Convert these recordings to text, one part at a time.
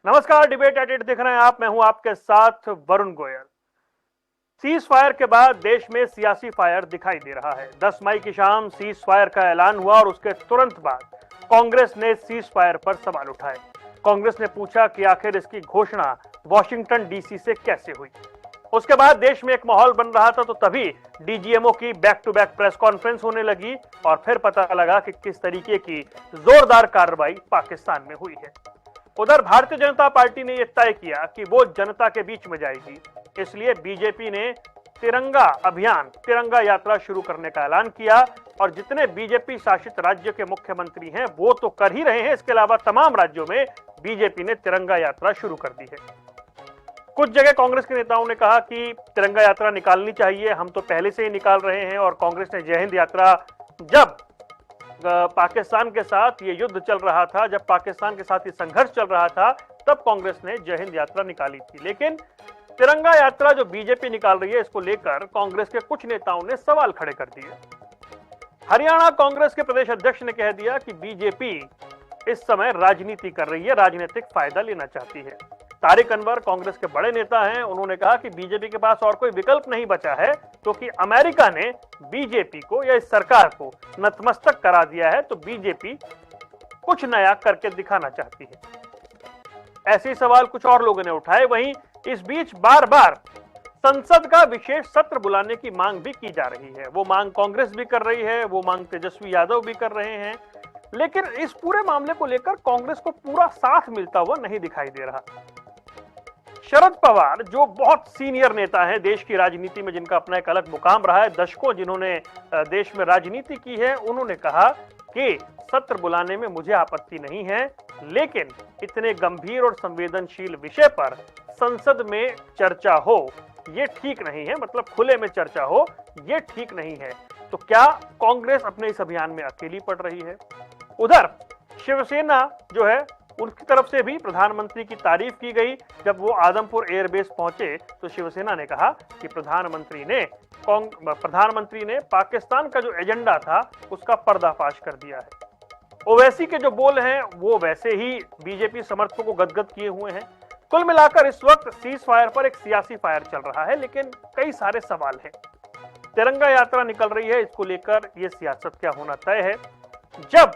नमस्कार, debate eight 8 देख रहे हैं आप। मैं हूं आपके साथ वरुण गोयल। सीज फायर के बाद देश में सियासी फायर दिखाई दे रहा है। 10 मई की शाम सीज फायर का ऐलान हुआ और उसके तुरंत बाद कांग्रेस ने सीज फायर पर सवाल उठाए। कांग्रेस ने पूछा कि आखिर इसकी घोषणा वॉशिंगटन डीसी से कैसे हुई। उसके बाद देश में एक माहौल बन रहा था, तो तभी डीजीएमओ की back to back press conference होने लगी और फिर पता लगा कि किस तरीके की जोरदार कार्रवाई पाकिस्तान में हुई है। उधर भारतीय जनता पार्टी ने यह तय किया कि वो जनता के बीच में जाएगी, इसलिए बीजेपी ने तिरंगा अभियान, तिरंगा यात्रा शुरू करने का ऐलान किया। और जितने बीजेपी शासित राज्य के मुख्यमंत्री हैं वो तो कर ही रहे हैं, इसके अलावा तमाम राज्यों में बीजेपी ने तिरंगा यात्रा शुरू कर दी है। कुछ जगह कांग्रेस के नेताओं ने कहा कि तिरंगा यात्रा निकालनी चाहिए, हम तो पहले से ही निकाल रहे हैं। और कांग्रेस ने जय हिंद यात्रा, जब पाकिस्तान के साथ ये युद्ध चल रहा था, जब पाकिस्तान के साथ ये संघर्ष चल रहा था, तब कांग्रेस ने जय हिंद यात्रा निकाली थी। लेकिन तिरंगा यात्रा जो बीजेपी निकाल रही है, इसको लेकर कांग्रेस के कुछ नेताओं ने सवाल खड़े कर दिए। हरियाणा कांग्रेस के प्रदेश अध्यक्ष ने कह दिया कि बीजेपी इस समय राजनीति कर रही है, राजनीतिक फायदा लेना चाहती है। तारिक अनवर कांग्रेस के बड़े नेता हैं, उन्होंने कहा कि बीजेपी के पास और कोई विकल्प नहीं बचा है, क्योंकि अमेरिका ने बीजेपी को या इस सरकार को नतमस्तक करा दिया है, तो बीजेपी कुछ नया करके दिखाना चाहती है। ऐसे सवाल कुछ और लोगों ने उठाए। वहीं इस बीच बार बार संसद का विशेष सत्र बुलाने की मांग भी की जा रही है। वो मांग कांग्रेस भी कर रही है, वो मांग तेजस्वी यादव भी कर रहे हैं, लेकिन इस पूरे मामले को लेकर कांग्रेस को पूरा साथ मिलता हुआ नहीं दिखाई दे रहा। शरद पवार, जो बहुत सीनियर नेता हैं देश की राजनीति में, जिनका अपना एक अलग मुकाम रहा है, दशकों जिन्होंने देश में राजनीति की है, उन्होंने कहा कि सत्र बुलाने में मुझे आपत्ति नहीं है, लेकिन इतने गंभीर और संवेदनशील विषय पर संसद में चर्चा हो ये ठीक नहीं है, मतलब खुले में चर्चा हो ये ठीक नहीं है। तो क्या कांग्रेस अपने इस अभियान में अकेली पड़ रही है? उधर शिवसेना जो है, उनकी तरफ से भी प्रधानमंत्री की तारीफ की गई। जब वो आदमपुर एयरबेस पहुंचे तो शिवसेना ने कहा कि प्रधानमंत्री ने पाकिस्तान का जो एजेंडा था उसका पर्दाफाश कर दिया है। ओवैसी के जो बोल हैं वो वैसे ही बीजेपी समर्थकों को गदगद किए हुए हैं। कुल मिलाकर इस वक्त सीज फायर पर एक सियासी फायर चल रहा है, लेकिन कई सारे सवाल हैं। तिरंगा यात्रा निकल रही है, इसको लेकर यह सियासत क्या होना तय है। जब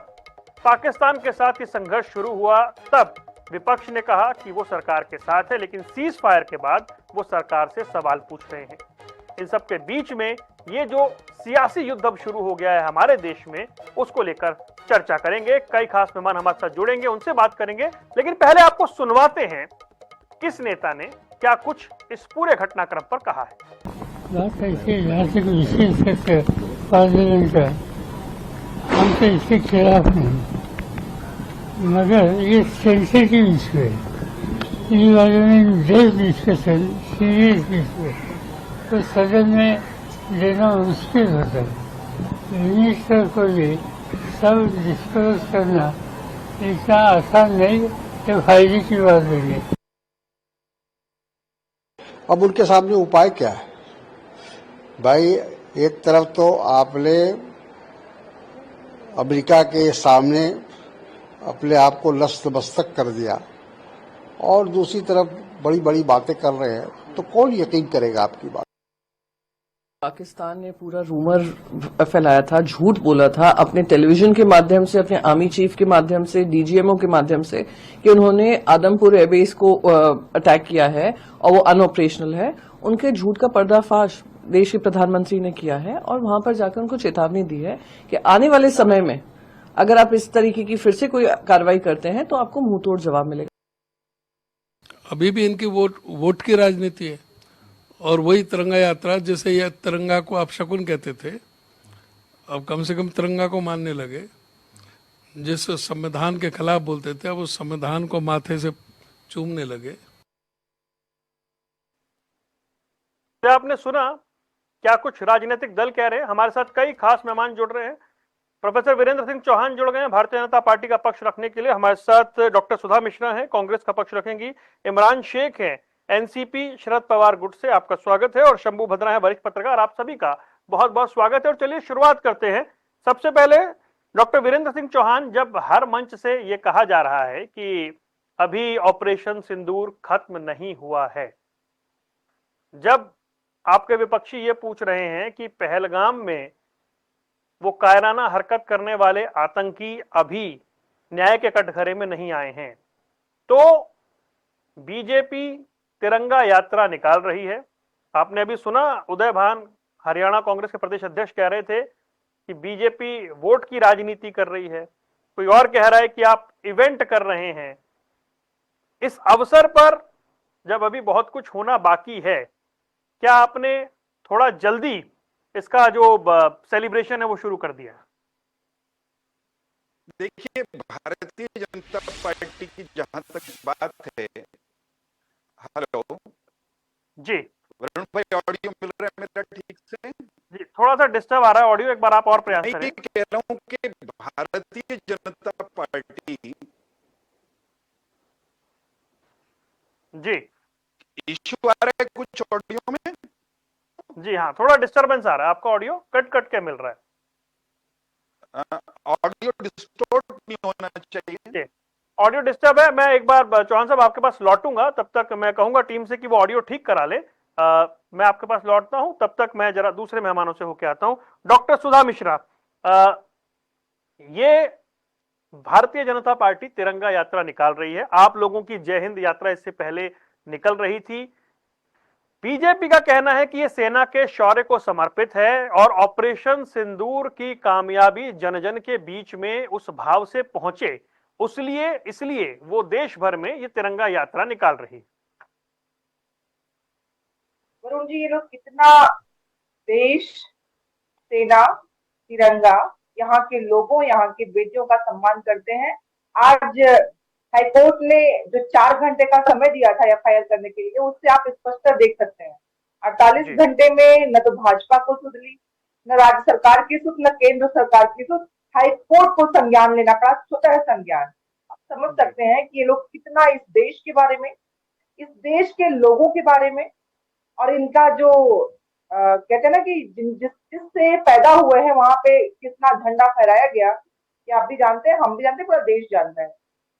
पाकिस्तान के साथ ये संघर्ष शुरू हुआ तब विपक्ष ने कहा कि वो सरकार के साथ है, लेकिन सीज फायर के बाद वो सरकार से सवाल पूछ रहे हैं। इन सब के बीच में ये जो सियासी युद्ध अब शुरू हो गया है हमारे देश में, उसको लेकर चर्चा करेंगे। कई खास मेहमान हमारे साथ जुड़ेंगे, उनसे बात करेंगे, लेकिन पहले आपको सुनवाते हैं किस नेता ने क्या कुछ इस पूरे घटनाक्रम पर कहा है। हम तो इसके खिलाफ नहीं, मगर ये सेंसिटिव इशू है, इन वालों ने डेप डिस्कशन, सीरियस इशू है, तो सदन में लेना मुश्किल होता है। मिनिस्टर को भी सब डिस्कस करना इतना आसान नहीं कि फायदे की बात है। अब उनके सामने उपाय क्या है भाई? एक तरफ तो आपने अमेरिका के सामने अपने आप को लस्त-मस्तक कर दिया और दूसरी तरफ बड़ी बड़ी बातें कर रहे हैं, तो कौन यकीन करेगा आपकी बात? पाकिस्तान ने पूरा रूमर फैलाया था, झूठ बोला था अपने टेलीविजन के माध्यम से, अपने आर्मी चीफ के माध्यम से, डीजीएमओ के माध्यम से, कि उन्होंने आदमपुर एयरबेस को अटैक किया है और वो अनऑपरेशनल है। उनके झूठ का पर्दाफाश देश के प्रधानमंत्री ने किया है और वहां पर जाकर उनको चेतावनी दी है कि आने वाले समय में अगर आप इस तरीके की फिर से कोई कार्रवाई करते हैं तो आपको मुंहतोड़ जवाब मिलेगा। अभी भी इनकी वोट की राजनीति है और वही तिरंगा यात्रा, जैसे यह तिरंगा को आप शकुन कहते थे, अब कम से कम तिरंगा को मानने लगे। जिस संविधान के खिलाफ बोलते थे अब उस संविधान को माथे से चूमने लगे। आपने सुना क्या कुछ राजनीतिक दल कह रहे हैं। हमारे साथ कई खास मेहमान जुड़ रहे हैं। प्रोफेसर वीरेंद्र सिंह चौहान जुड़ गए हैं भारतीय जनता पार्टी का पक्ष रखने के लिए। हमारे साथ डॉक्टर सुधा मिश्रा हैं, कांग्रेस का पक्ष रखेंगी। इमरान शेख हैं, एनसीपी शरद पवार गुट से, आपका स्वागत है। और शंभू भद्रा है, वरिष्ठ पत्रकार, आप सभी का बहुत बहुत स्वागत है। और चलिए शुरुआत करते हैं। सबसे पहले डॉक्टर वीरेंद्र सिंह चौहान, जब हर मंच से ये कहा जा रहा है कि अभी ऑपरेशन सिंदूर खत्म नहीं हुआ है। जब आपके विपक्षी ये पूछ रहे हैं कि पहलगाम में वो कायराना हरकत करने वाले आतंकी अभी न्याय के कटघरे में नहीं आए हैं, तो बीजेपी तिरंगा यात्रा निकाल रही है। आपने अभी सुना, उदय भान हरियाणा कांग्रेस के प्रदेश अध्यक्ष कह रहे थे कि बीजेपी वोट की राजनीति कर रही है। कोई और कह रहा है कि आप इवेंट कर रहे हैं। इस अवसर पर जब अभी बहुत कुछ होना बाकी है, क्या आपने थोड़ा जल्दी इसका जो सेलिब्रेशन है वो शुरू कर दिया? देखिए, भारतीय जनता पार्टी की जहां तक बात है, हेलो जी वरुण भाई, ऑडियो मिल रहा है मेरा ठीक से? जी, थोड़ा सा डिस्टर्ब आ रहा है ऑडियो, एक बार आप और प्रयास मैं करें। ये कह रहा हूं कि भारतीय जनता पार्टी जी इश्यू आ रहा है कुछ ऑडियो में। जी हाँ, थोड़ा डिस्टरबेंस आ रहा है, आपका ऑडियो कट कट के मिल रहा है। ऑडियो डिस्टोर्ट नहीं होना चाहिए। ऑडियो डिस्टर्ब है। मैं एक बार चौहान साहब आपके पास लौटूंगा, तब तक मैं कहूंगा टीम से कि वो ऑडियो ठीक करा ले। मैं आपके पास लौटता हूं, तब तक मैं जरा दूसरे मेहमानों से होके आता हूं। डॉक्टर सुधा मिश्रा, ये भारतीय जनता पार्टी तिरंगा यात्रा निकाल रही है। आप लोगों की जय हिंद यात्रा इससे पहले निकल रही थी। बीजेपी का कहना है कि यह सेना के शौर्य को समर्पित है और ऑपरेशन सिंदूर की कामयाबी जन जन के बीच में उस भाव से पहुंचे, इसलिए वो देश भर में ये तिरंगा यात्रा निकाल रही है। वरुण जी, ये लोग कितना देश, सेना, तिरंगा, यहाँ के लोगों, यहाँ के बेटियों का सम्मान करते हैं। आज हाईकोर्ट ने जो 4 घंटे का समय दिया था एफआईआर करने के लिए, उससे आप स्पष्ट देख सकते हैं 48 घंटे में न तो भाजपा को सुध ली, न राज्य सरकार की सुध, न केंद्र सरकार की सुध, हाईकोर्ट को संज्ञान लेना पड़ा, स्वतः संज्ञान। आप समझ सकते हैं कि ये लोग कितना इस देश के बारे में, इस देश के लोगों के बारे में, और इनका जो कहते हैं ना कि जिससे पैदा हुए हैं वहां पे कितना झंडा फहराया गया, कि आप भी जानते हैं, हम भी जानते हैं, पूरा देश जानता है।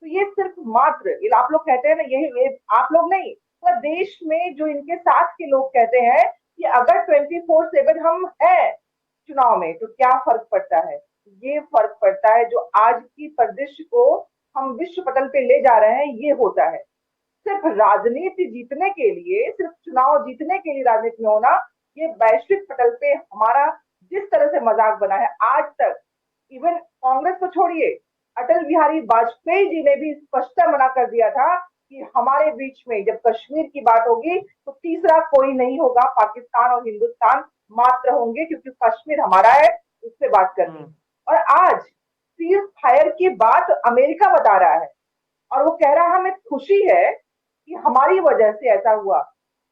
तो ये सिर्फ मात्र आप लोग कहते हैं ना, यही आप लोग नहीं, पूरा देश में जो इनके साथ के लोग कहते हैं कि अगर 24/7 हम हैं चुनाव में तो क्या फर्क पड़ता है। ये फर्क पड़ता है जो आज की परिदृश्य को हम विश्व पटल पे ले जा रहे हैं, ये होता है। सिर्फ राजनीति जीतने के लिए, सिर्फ चुनाव जीतने के लिए राजनीति में होना, ये वैश्विक पटल पे हमारा जिस तरह से मजाक बना है आज तक, इवन कांग्रेस को छोड़िए, अटल बिहारी वाजपेयी जी ने भी स्पष्ट मना कर दिया था कि हमारे बीच में जब कश्मीर की बात होगी तो तीसरा कोई नहीं होगा, पाकिस्तान और हिंदुस्तान मात्र होंगे, क्योंकि कश्मीर हमारा है, उससे बात करनी। और आज सीज फायर की बात अमेरिका बता रहा है और वो कह रहा है हमें खुशी है कि हमारी वजह से ऐसा हुआ।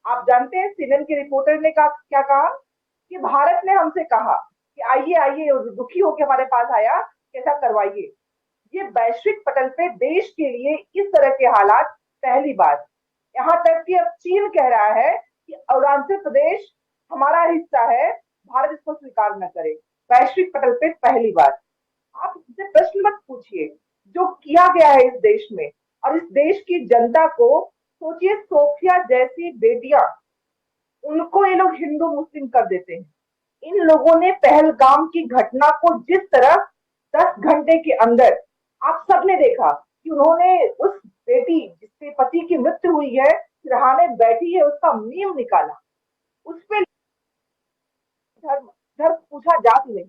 आप जानते हैं सीएनएन के रिपोर्टर ने क्या कहा कि भारत ने हमसे कहा कि आइए आइए, दुखी होकर हमारे पास आया, कैसा करवाइए। ये वैश्विक पटल पे देश के लिए इस तरह के हालात पहली बार। यहाँ तक कि अब चीन कह रहा है कि अरुणाचल प्रदेश हमारा हिस्सा है, भारत इसको स्वीकार न करे। वैश्विक पटल पे पहली बार। आप इससे प्रश्न मत पूछिए, जो किया गया है इस देश में और इस देश की जनता को, सोचिए सोफिया जैसी बेटियां, उनको ये लोग हिंदू मुस्लिम कर देते हैं। इन लोगों ने पहलगाम की घटना को जिस तरह 10 घंटे के अंदर आप सबने देखा कि उन्होंने उस बेटी जिसके पति की मृत्यु हुई है, सिरहाने बैठी है, उसका मीम निकाला, उस पर धर्म पूछा जाति नहीं।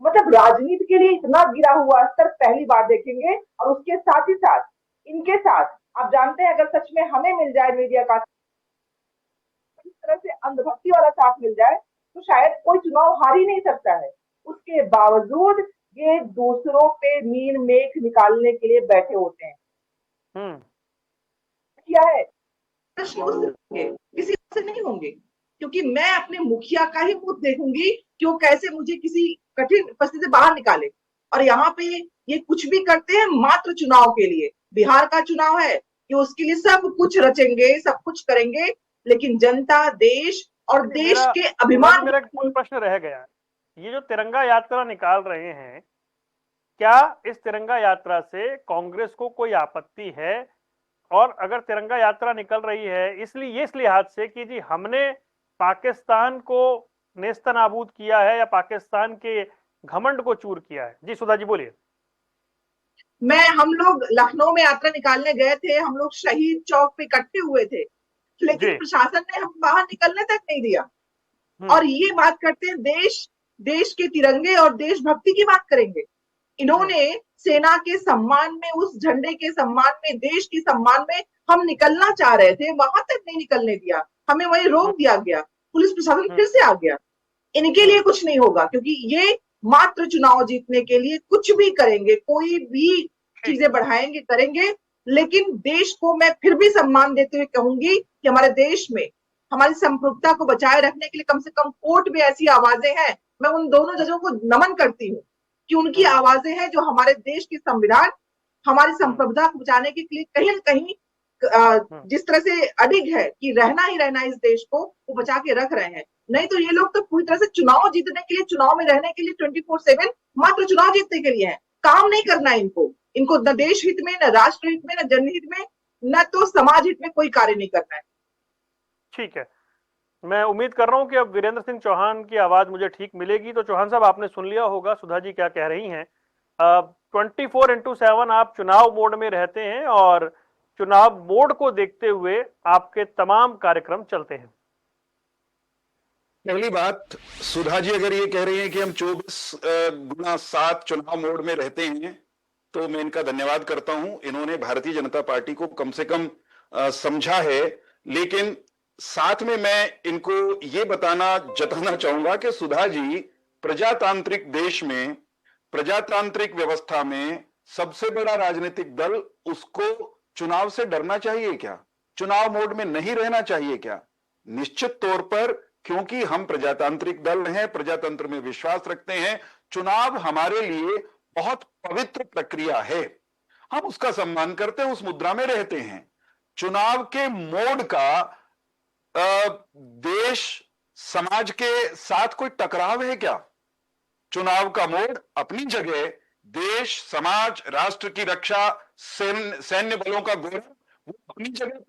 मतलब राजनीति के लिए इतना गिरा हुआ स्तर पहली बार देखेंगे। और उसके साथ ही साथ इनके साथ आप जानते हैं, अगर सच में हमें मिल जाए मीडिया का इस तरह से अंधभक्ति वाला साथ मिल जाए तो शायद कोई चुनाव हार ही नहीं सकता है। उसके बावजूद ये दूसरों पे मीन मेख निकालने के लिए बैठे होते हैं। क्या है, किसी से नहीं होंगे, क्योंकि मैं अपने मुखिया का ही मुंह देखूंगी कि वो कैसे मुझे किसी कठिन परिस्थिति से बाहर निकाले। और यहाँ पे ये कुछ भी करते हैं मात्र चुनाव के लिए। बिहार का चुनाव है कि उसके लिए सब कुछ रचेंगे, सब कुछ करेंगे, लेकिन जनता, देश और देश के अभिमान। मेरा एक प्रश्न रह गया, ये जो तिरंगा यात्रा निकाल रहे हैं, क्या इस तिरंगा यात्रा से कांग्रेस को कोई आपत्ति है और अगर तिरंगा यात्रा निकल रही है इसलिए इस लिहाज से कि जी हमने पाकिस्तान को नेस्तनाबूद किया है या पाकिस्तान के घमंड को चूर किया है। जी सुधा जी बोलिए। हम लोग लखनऊ में यात्रा निकालने गए थे, हम लोग शहीद चौक पे इकट्ठे हुए थे, लेकिन जी। प्रशासन ने हम बाहर निकलने तक नहीं दिया। और ये बात करते हैं देश के तिरंगे और देशभक्ति की बात करेंगे। इन्होंने सेना के सम्मान में, उस झंडे के सम्मान में, देश के सम्मान में हम निकलना चाह रहे थे, वहां तक नहीं निकलने दिया, हमें वहीं रोक दिया गया। पुलिस प्रशासन फिर से आ गया। इनके लिए कुछ नहीं होगा, क्योंकि ये मात्र चुनाव जीतने के लिए कुछ भी करेंगे, कोई भी चीजें बढ़ाएंगे, करेंगे। लेकिन देश को मैं फिर भी सम्मान देते हुए कहूंगी कि हमारे देश में हमारी संप्रभुता को बचाए रखने के लिए कम से कम कोर्ट में ऐसी आवाजें हैं। मैं उन दोनों जजों को नमन करती हूँ कि उनकी आवाजें हैं जो हमारे देश की संविधान, हमारी संप्रभुता को बचाने के लिए कहीं न कहीं जिस तरह से अडिग है कि रहना ही रहना इस देश को, वो बचा के रख रहे हैं। नहीं तो ये लोग तो पूरी तरह से चुनाव जीतने के लिए, चुनाव में रहने के लिए 24/7 मात्र चुनाव जीतने के लिए है। काम नहीं करना है इनको न देश हित में, न राष्ट्र हित में, न जनहित में, न तो समाज हित में कोई कार्य नहीं करना है। ठीक है, मैं उम्मीद कर रहा हूं कि अब वीरेंद्र सिंह चौहान की आवाज मुझे ठीक मिलेगी। तो चौहान साहब, आपने सुन लिया होगा सुधा जी क्या कह रही हैं। 24/7 आप चुनाव मोड में रहते हैं और चुनाव मोड को देखते हुए आपके तमाम कार्यक्रम चलते हैं। पहली बात, सुधा जी अगर ये कह रही हैं कि हम 24/7 चुनाव मोड में रहते हैं, तो मैं इनका धन्यवाद करता हूं। इन्होंने भारतीय जनता पार्टी को कम से कम समझा है। लेकिन साथ में मैं इनको ये जताना चाहूंगा कि सुधा जी, प्रजातांत्रिक देश में, प्रजातांत्रिक व्यवस्था में सबसे बड़ा राजनीतिक दल, उसको चुनाव से डरना चाहिए क्या? चुनाव मोड में नहीं रहना चाहिए क्या? निश्चित तौर पर, क्योंकि हम प्रजातांत्रिक दल हैं, प्रजातंत्र में विश्वास रखते हैं, चुनाव हमारे लिए बहुत पवित्र प्रक्रिया है, हम उसका सम्मान करते हैं, उस मुद्रा में रहते हैं। चुनाव के मोड का देश समाज के साथ कोई टकराव है क्या? चुनाव का मोड अपनी जगह, देश, समाज, राष्ट्र की रक्षा, सैन्य बलों का गौरव, वो अपनी जगह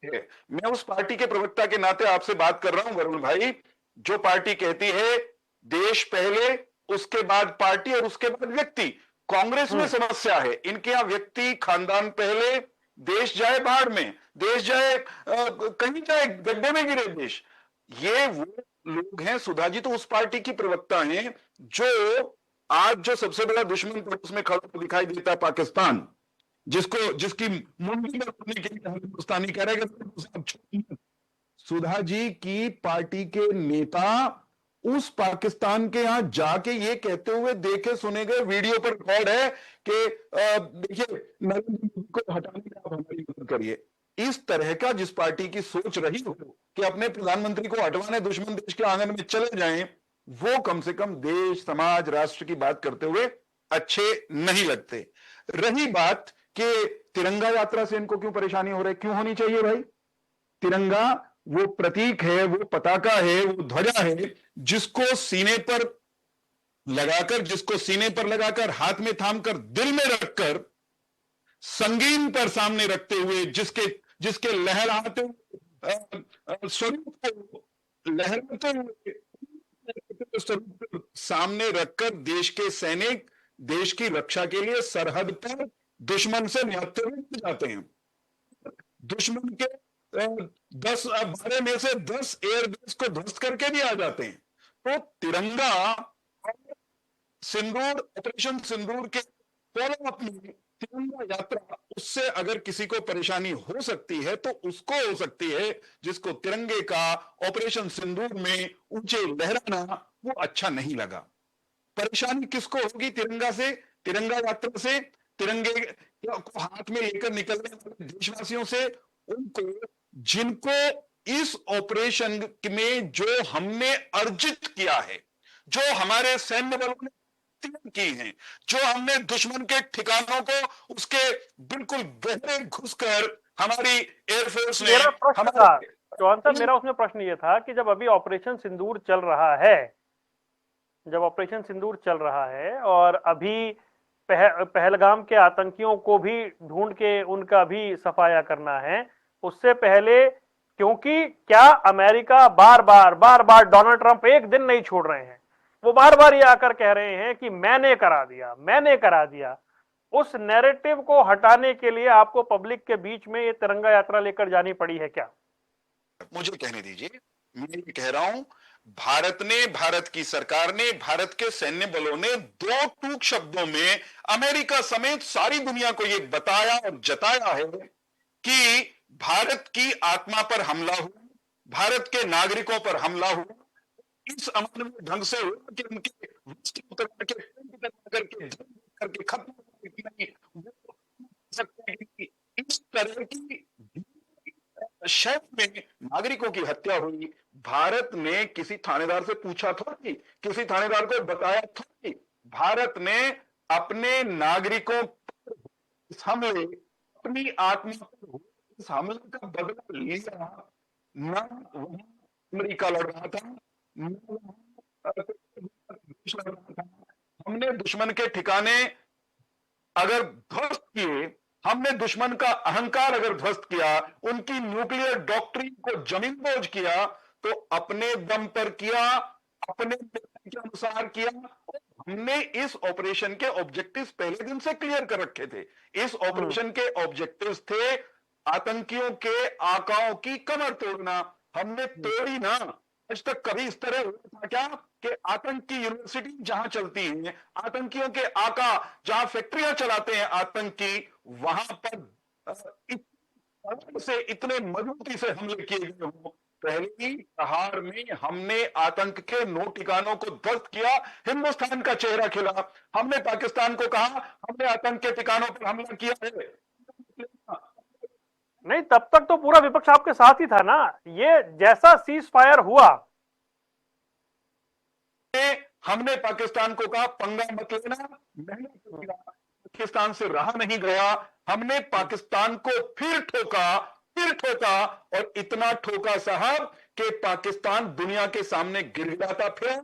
है। मैं उस पार्टी के प्रवक्ता के नाते आपसे बात कर रहा हूं वरुण भाई, जो पार्टी कहती है देश पहले, उसके बाद पार्टी और उसके बाद व्यक्ति। कांग्रेस में समस्या है, इनके यहां व्यक्ति, खानदान पहले, देश जाए भाड़ में, देश जाए कहीं जाए, गड्ढे में गिरे देश। ये वो लोग हैं। सुधा जी तो उस पार्टी की प्रवक्ता हैं जो आज जो सबसे बड़ा दुश्मन पड़ोस में खड़ा दिखाई देता है, पाकिस्तान, जिसकी मुंडी में रखने के लिए हिंदुस्तानी करेगा। सुधा जी की पार्टी के नेता उस पाकिस्तान के यहां जाके ये कहते हुए देखे सुने गए, वीडियो पर रिकॉर्ड है कि देखिए, नरेंद्र मोदी को हटाने का आप हमारी मदद करिए। इस तरह का जिस पार्टी की सोच रही हो कि अपने प्रधानमंत्री को हटवाने दुश्मन देश के आंगन में चले जाएं, वो कम से कम देश, समाज, राष्ट्र की बात करते हुए अच्छे नहीं लगते। रही बात कि तिरंगा यात्रा से इनको क्यों परेशानी हो रही है, क्यों होनी चाहिए भाई? तिरंगा वो प्रतीक है, वो पताका है, वो ध्वजा है, जिसको सीने पर लगाकर, हाथ में थामकर, दिल में रखकर, संगीन पर सामने रखते हुए, जिसके लहराते स्वरूप को लहराते हुए स्वरूप सामने रखकर देश के सैनिक देश की रक्षा के लिए सरहद पर दुश्मन से निहत्थे हुए जाते हैं। दुश्मन के 12 में से 10 एयरबेस को ध्वस्त करके भी आ जाते हैं। तो तिरंगा सिंदूर, ऑपरेशन सिंदूर के फॉलो अप में तिरंगा यात्रा, उससे अगर किसी को परेशानी हो सकती है तो उसको हो सकती है जिसको तिरंगे का ऑपरेशन सिंदूर में ऊंचे लहराना वो अच्छा नहीं लगा। परेशानी किसको होगी तिरंगा से, तिरंगा यात्रा से, तिरंगे को हाथ में लेकर निकलने वाले देशवासियों से, उनको, जिनको इस ऑपरेशन में जो हमने अर्जित किया है, जो हमारे सैन्य बलों ने की हैं, जो हमने दुश्मन के ठिकानों को उसके बिल्कुल गहरे घुसकर हमारी एयरफोर्स ने, मेरा प्रश्न था चौहान साहब, मेरा उसमें प्रश्न ये था कि जब अभी ऑपरेशन सिंदूर चल रहा है, और अभी पहलगाम के आतंकियों को भी ढूंढ के उनका भी सफाया करना है, उससे पहले, क्योंकि क्या अमेरिका बार बार डोनाल्ड ट्रंप एक दिन नहीं छोड़ रहे हैं, वो बार बार ये आकर कह रहे हैं कि मैंने करा दिया। उस नैरेटिव को हटाने के लिए आपको पब्लिक के बीच में ये तिरंगा यात्रा लेकर जानी पड़ी है क्या? मुझे कहने दीजिए, मैं ये कह रहा हूं, भारत की सरकार ने, भारत के सैन्य बलों ने दो टूक शब्दों में अमेरिका समेत सारी दुनिया को यह बताया और जताया है कि भारत की आत्मा पर हमला हुआ, भारत के नागरिकों पर हमला हुआ, इस अमानवीय ढंग से हुआ कि उनके करके खत्म सकते हैं कि इस तरह की शहर में नागरिकों की हत्या हुई। भारत ने किसी थानेदार से पूछा थोड़ी, किसी थानेदार को बताया थोड़ी, भारत ने अपने नागरिकों पर इस हमले, अपनी आत्मा पर इस हमले का बदला लिया। ना अमेरिका लड़ रहा था, हमने दुश्मन के ठिकाने अगर ध्वस्त किए, हमने दुश्मन का अहंकार अगर ध्वस्त किया, उनकी न्यूक्लियर डॉक्ट्रिन को जमींदोज किया, तो अपने दम पर किया, अपने के अनुसार किया। हमने इस ऑपरेशन के ऑब्जेक्टिव्स पहले दिन से क्लियर कर रखे थे। इस ऑपरेशन के ऑब्जेक्टिव्स थे आतंकियों के आकाओं की कमर तोड़ना। हमने तोड़ी ना। आज तक कभी इस तरह हुआ था क्या कि आतंकी यूनिवर्सिटी जहां चलती है, आतंकियों के आका जहां फैक्ट्रियां चलाते हैं आतंकी, वहां पर से इतने मजबूती से हमले किए गए हों। पहली प्रहार में हमने आतंक के 9 ठिकानों को ध्वस्त किया, हिंदुस्तान का चेहरा खिला। हमने पाकिस्तान को कहा हमने आतंक के ठिकानों पर हमला किया है। नहीं, तब तक तो पूरा विपक्ष आपके साथ ही था ना। ये जैसा सीज फायर हुआ, हमने पाकिस्तान को कहा पंगा मत लेना, पाकिस्तान से रहा नहीं गया। हमने पाकिस्तान को फिर ठोका और इतना ठोका साहब कि पाकिस्तान दुनिया के सामने गिड़गिड़ाता फिरा।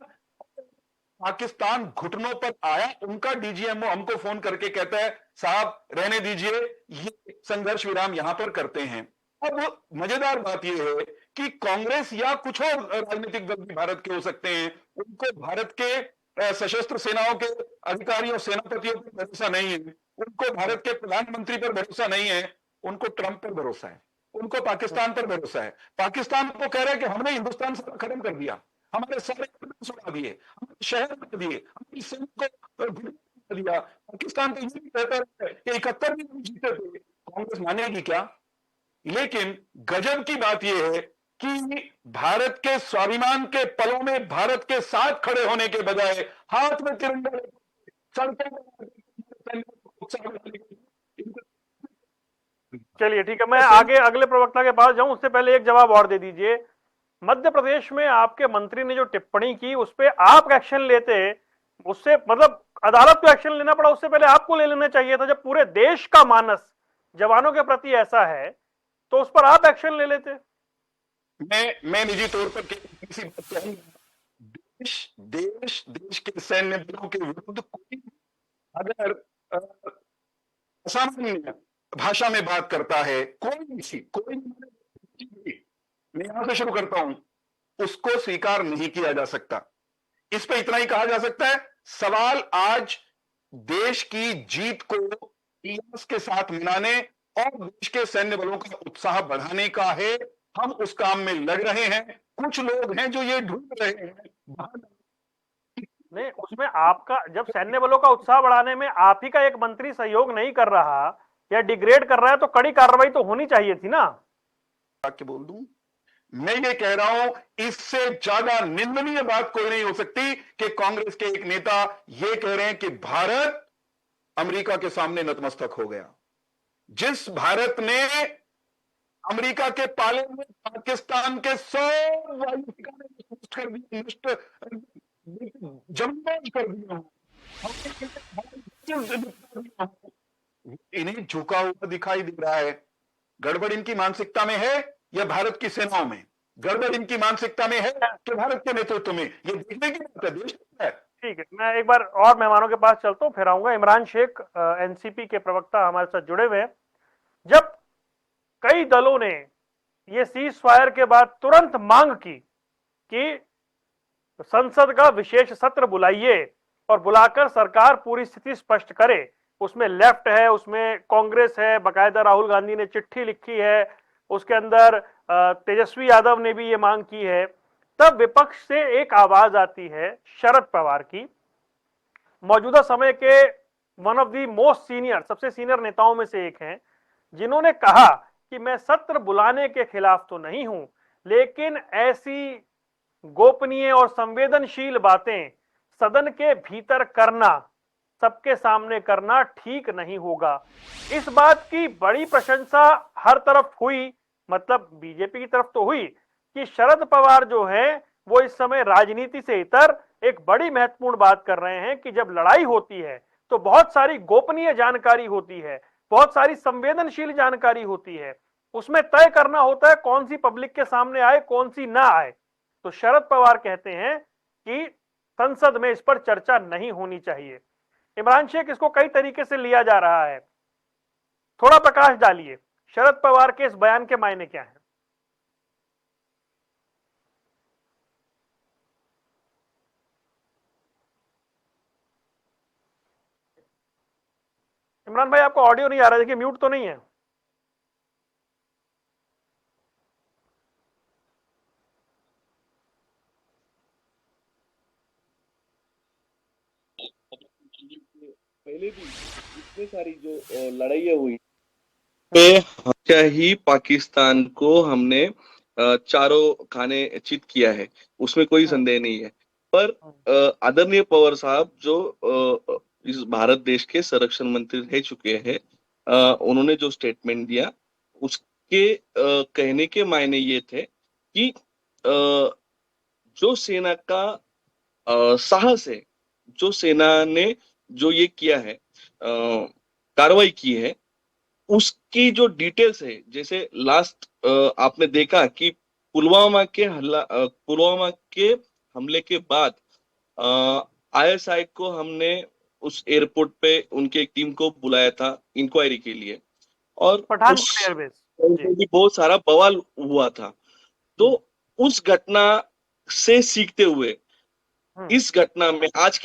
पाकिस्तान घुटनों पर आया। उनका डीजीएमओ हमको फोन करके कहता है साहब रहने दीजिए, ये संघर्ष विराम यहां पर करते हैं। अब मजेदार बात यह है कि कांग्रेस या कुछ और राजनीतिक दल भी भारत के हो सकते हैं, उनको भारत के सशस्त्र सेनाओं के अधिकारियों, सेनापतियों पर भरोसा नहीं है, उनको भारत के प्रधानमंत्री पर भरोसा नहीं है, उनको ट्रंप पर भरोसा है, उनको पाकिस्तान पर भरोसा है। पाकिस्तान को कह रहा है कि हमने हिंदुस्तान से खत्म कर दिया, हमारे सारे उड़ा दिए, हमारे शहर बना दिए, हमारी सेना को दिया। पाकिस्तान तो ये भी कहता है कि 71 में जीते थे। कांग्रेस मानेगी क्या? लेकिन गजब की बात यह है कि भारत के स्वाभिमान के पलों में भारत के साथ खड़े होने के बजाय हाथ में तिरंगा चलिए ठीक है, मैं आगे अगले प्रवक्ता के पास जाऊं, उससे पहले एक जवाब और दे दीजिए। मध्य प्रदेश में आपके मंत्री ने जो टिप्पणी की उस पर आप एक्शन लेते, उससे मतलब अदालत को एक्शन लेना पड़ा, उससे पहले आपको ले लेना चाहिए था। जब पूरे देश का मानस जवानों के प्रति ऐसा है तो उस पर आप एक्शन ले लेते। मैं निजी तौर पर किसी बात कहूंगा, देश के सैन्य बलों के विरुद्ध कोई अगर असामान्य भाषा में बात करता है, कोई मैं यहां से शुरू करता हूं, उसको स्वीकार नहीं किया जा सकता। इस पे इतना ही कहा जा सकता है, सवाल आज देश की जीत को इतिहास के साथ मिलाने और देश के सैन्य बलों का उत्साह बढ़ाने का है। हम उस काम में लग रहे हैं। कुछ लोग हैं जो ये ढूंढ रहे हैं। नहीं, उसमें आपका, जब सैन्य बलों का उत्साह बढ़ाने में आप ही का एक मंत्री सहयोग नहीं कर रहा या डिग्रेड कर रहा है, तो कड़ी कार्रवाई तो होनी चाहिए थी ना। वाक्य बोल दूं, मैं ये कह रहा हूं, इससे ज्यादा निंदनीय बात कोई नहीं हो सकती कि कांग्रेस के एक नेता ये कह रहे हैं कि भारत अमेरिका के सामने नतमस्तक हो गया। जिस भारत ने अमेरिका के पाले में पाकिस्तान के 100 वायु ठिकाने नष्ट कर दिए, जमीन कर दिया, इन्हें झुका हुआ दिखाई दे रहा है। गड़बड़ इनकी मानसिकता में है या भारत की सेनाओं में? गड़बड़ इनकी मानसिकता में है कि भारत के नेतृत्व में? ये देखने की बात है। देश है, ठीक है, मैं एक बार और मेहमानों के पास चलता हूं, फिर आऊंगा। इमरान शेख एनसीपी के प्रवक्ता हमारे साथ जुड़े हुए हैं। जब कई दलों ने ये सीज फायर के बाद तुरंत मांग की कि संसद का विशेष सत्र बुलाइए और बुलाकर सरकार पूरी स्थिति स्पष्ट करे, उसमें लेफ्ट है, उसमें कांग्रेस है, बकायदा राहुल गांधी ने चिट्ठी लिखी है, उसके अंदर तेजस्वी यादव ने भी ये मांग की है, तब विपक्ष से एक आवाज आती है शरद पवार की, मौजूदा समय के one of the most senior, सबसे सीनियर नेताओं में से एक हैं, जिन्होंने कहा कि मैं सत्र बुलाने के खिलाफ तो नहीं हूं, लेकिन ऐसी गोपनीय और संवेदनशील बातें सदन के भीतर करना, सबके सामने करना ठीक नहीं होगा। इस बात की बड़ी प्रशंसा हर तरफ हुई, मतलब बीजेपी की तरफ तो हुई, कि शरद पवार जो है वो इस समय राजनीति से इतर एक बड़ी महत्वपूर्ण बात कर रहे हैं कि जब लड़ाई होती है तो बहुत सारी गोपनीय जानकारी होती है, बहुत सारी संवेदनशील जानकारी होती है, उसमें तय करना होता है कौन सी पब्लिक के सामने आए, कौन सी ना आए। तो शरद पवार कहते हैं कि संसद में इस पर चर्चा नहीं होनी चाहिए। इमरान शेख, इसको कई तरीके से लिया जा रहा है, थोड़ा प्रकाश डालिए, शरद पवार के इस बयान के मायने क्या है? इमरान भाई, आपको ऑडियो नहीं आ रहा है, देखिए म्यूट तो नहीं है। पहले भी इतनी सारी जो लड़ाइयाँ हुई पे हमेशा ही पाकिस्तान को हमने चारों खाने चित किया है, उसमें कोई संदेह नहीं है। पर आदरणीय पवार साहब जो इस भारत देश के संरक्षण मंत्री रह चुके हैं, उन्होंने जो स्टेटमेंट दिया उसके कहने के मायने ये थे कि जो सेना का साहस है, जो सेना ने जो ये किया है, कार्रवाई की है, उसकी जो डिटेल्स है, जैसे लास्ट आपने देखा कि पुलवामा के हमले के बाद आईएसआई को हमने उस एयरपोर्ट पे उनके एक टीम को बुलाया था इंक्वायरी के लिए, और पठानकोट एयरबेस भी बहुत सारा बवाल हुआ था। तो उस घटना से सीखते हुए इस घटना में आज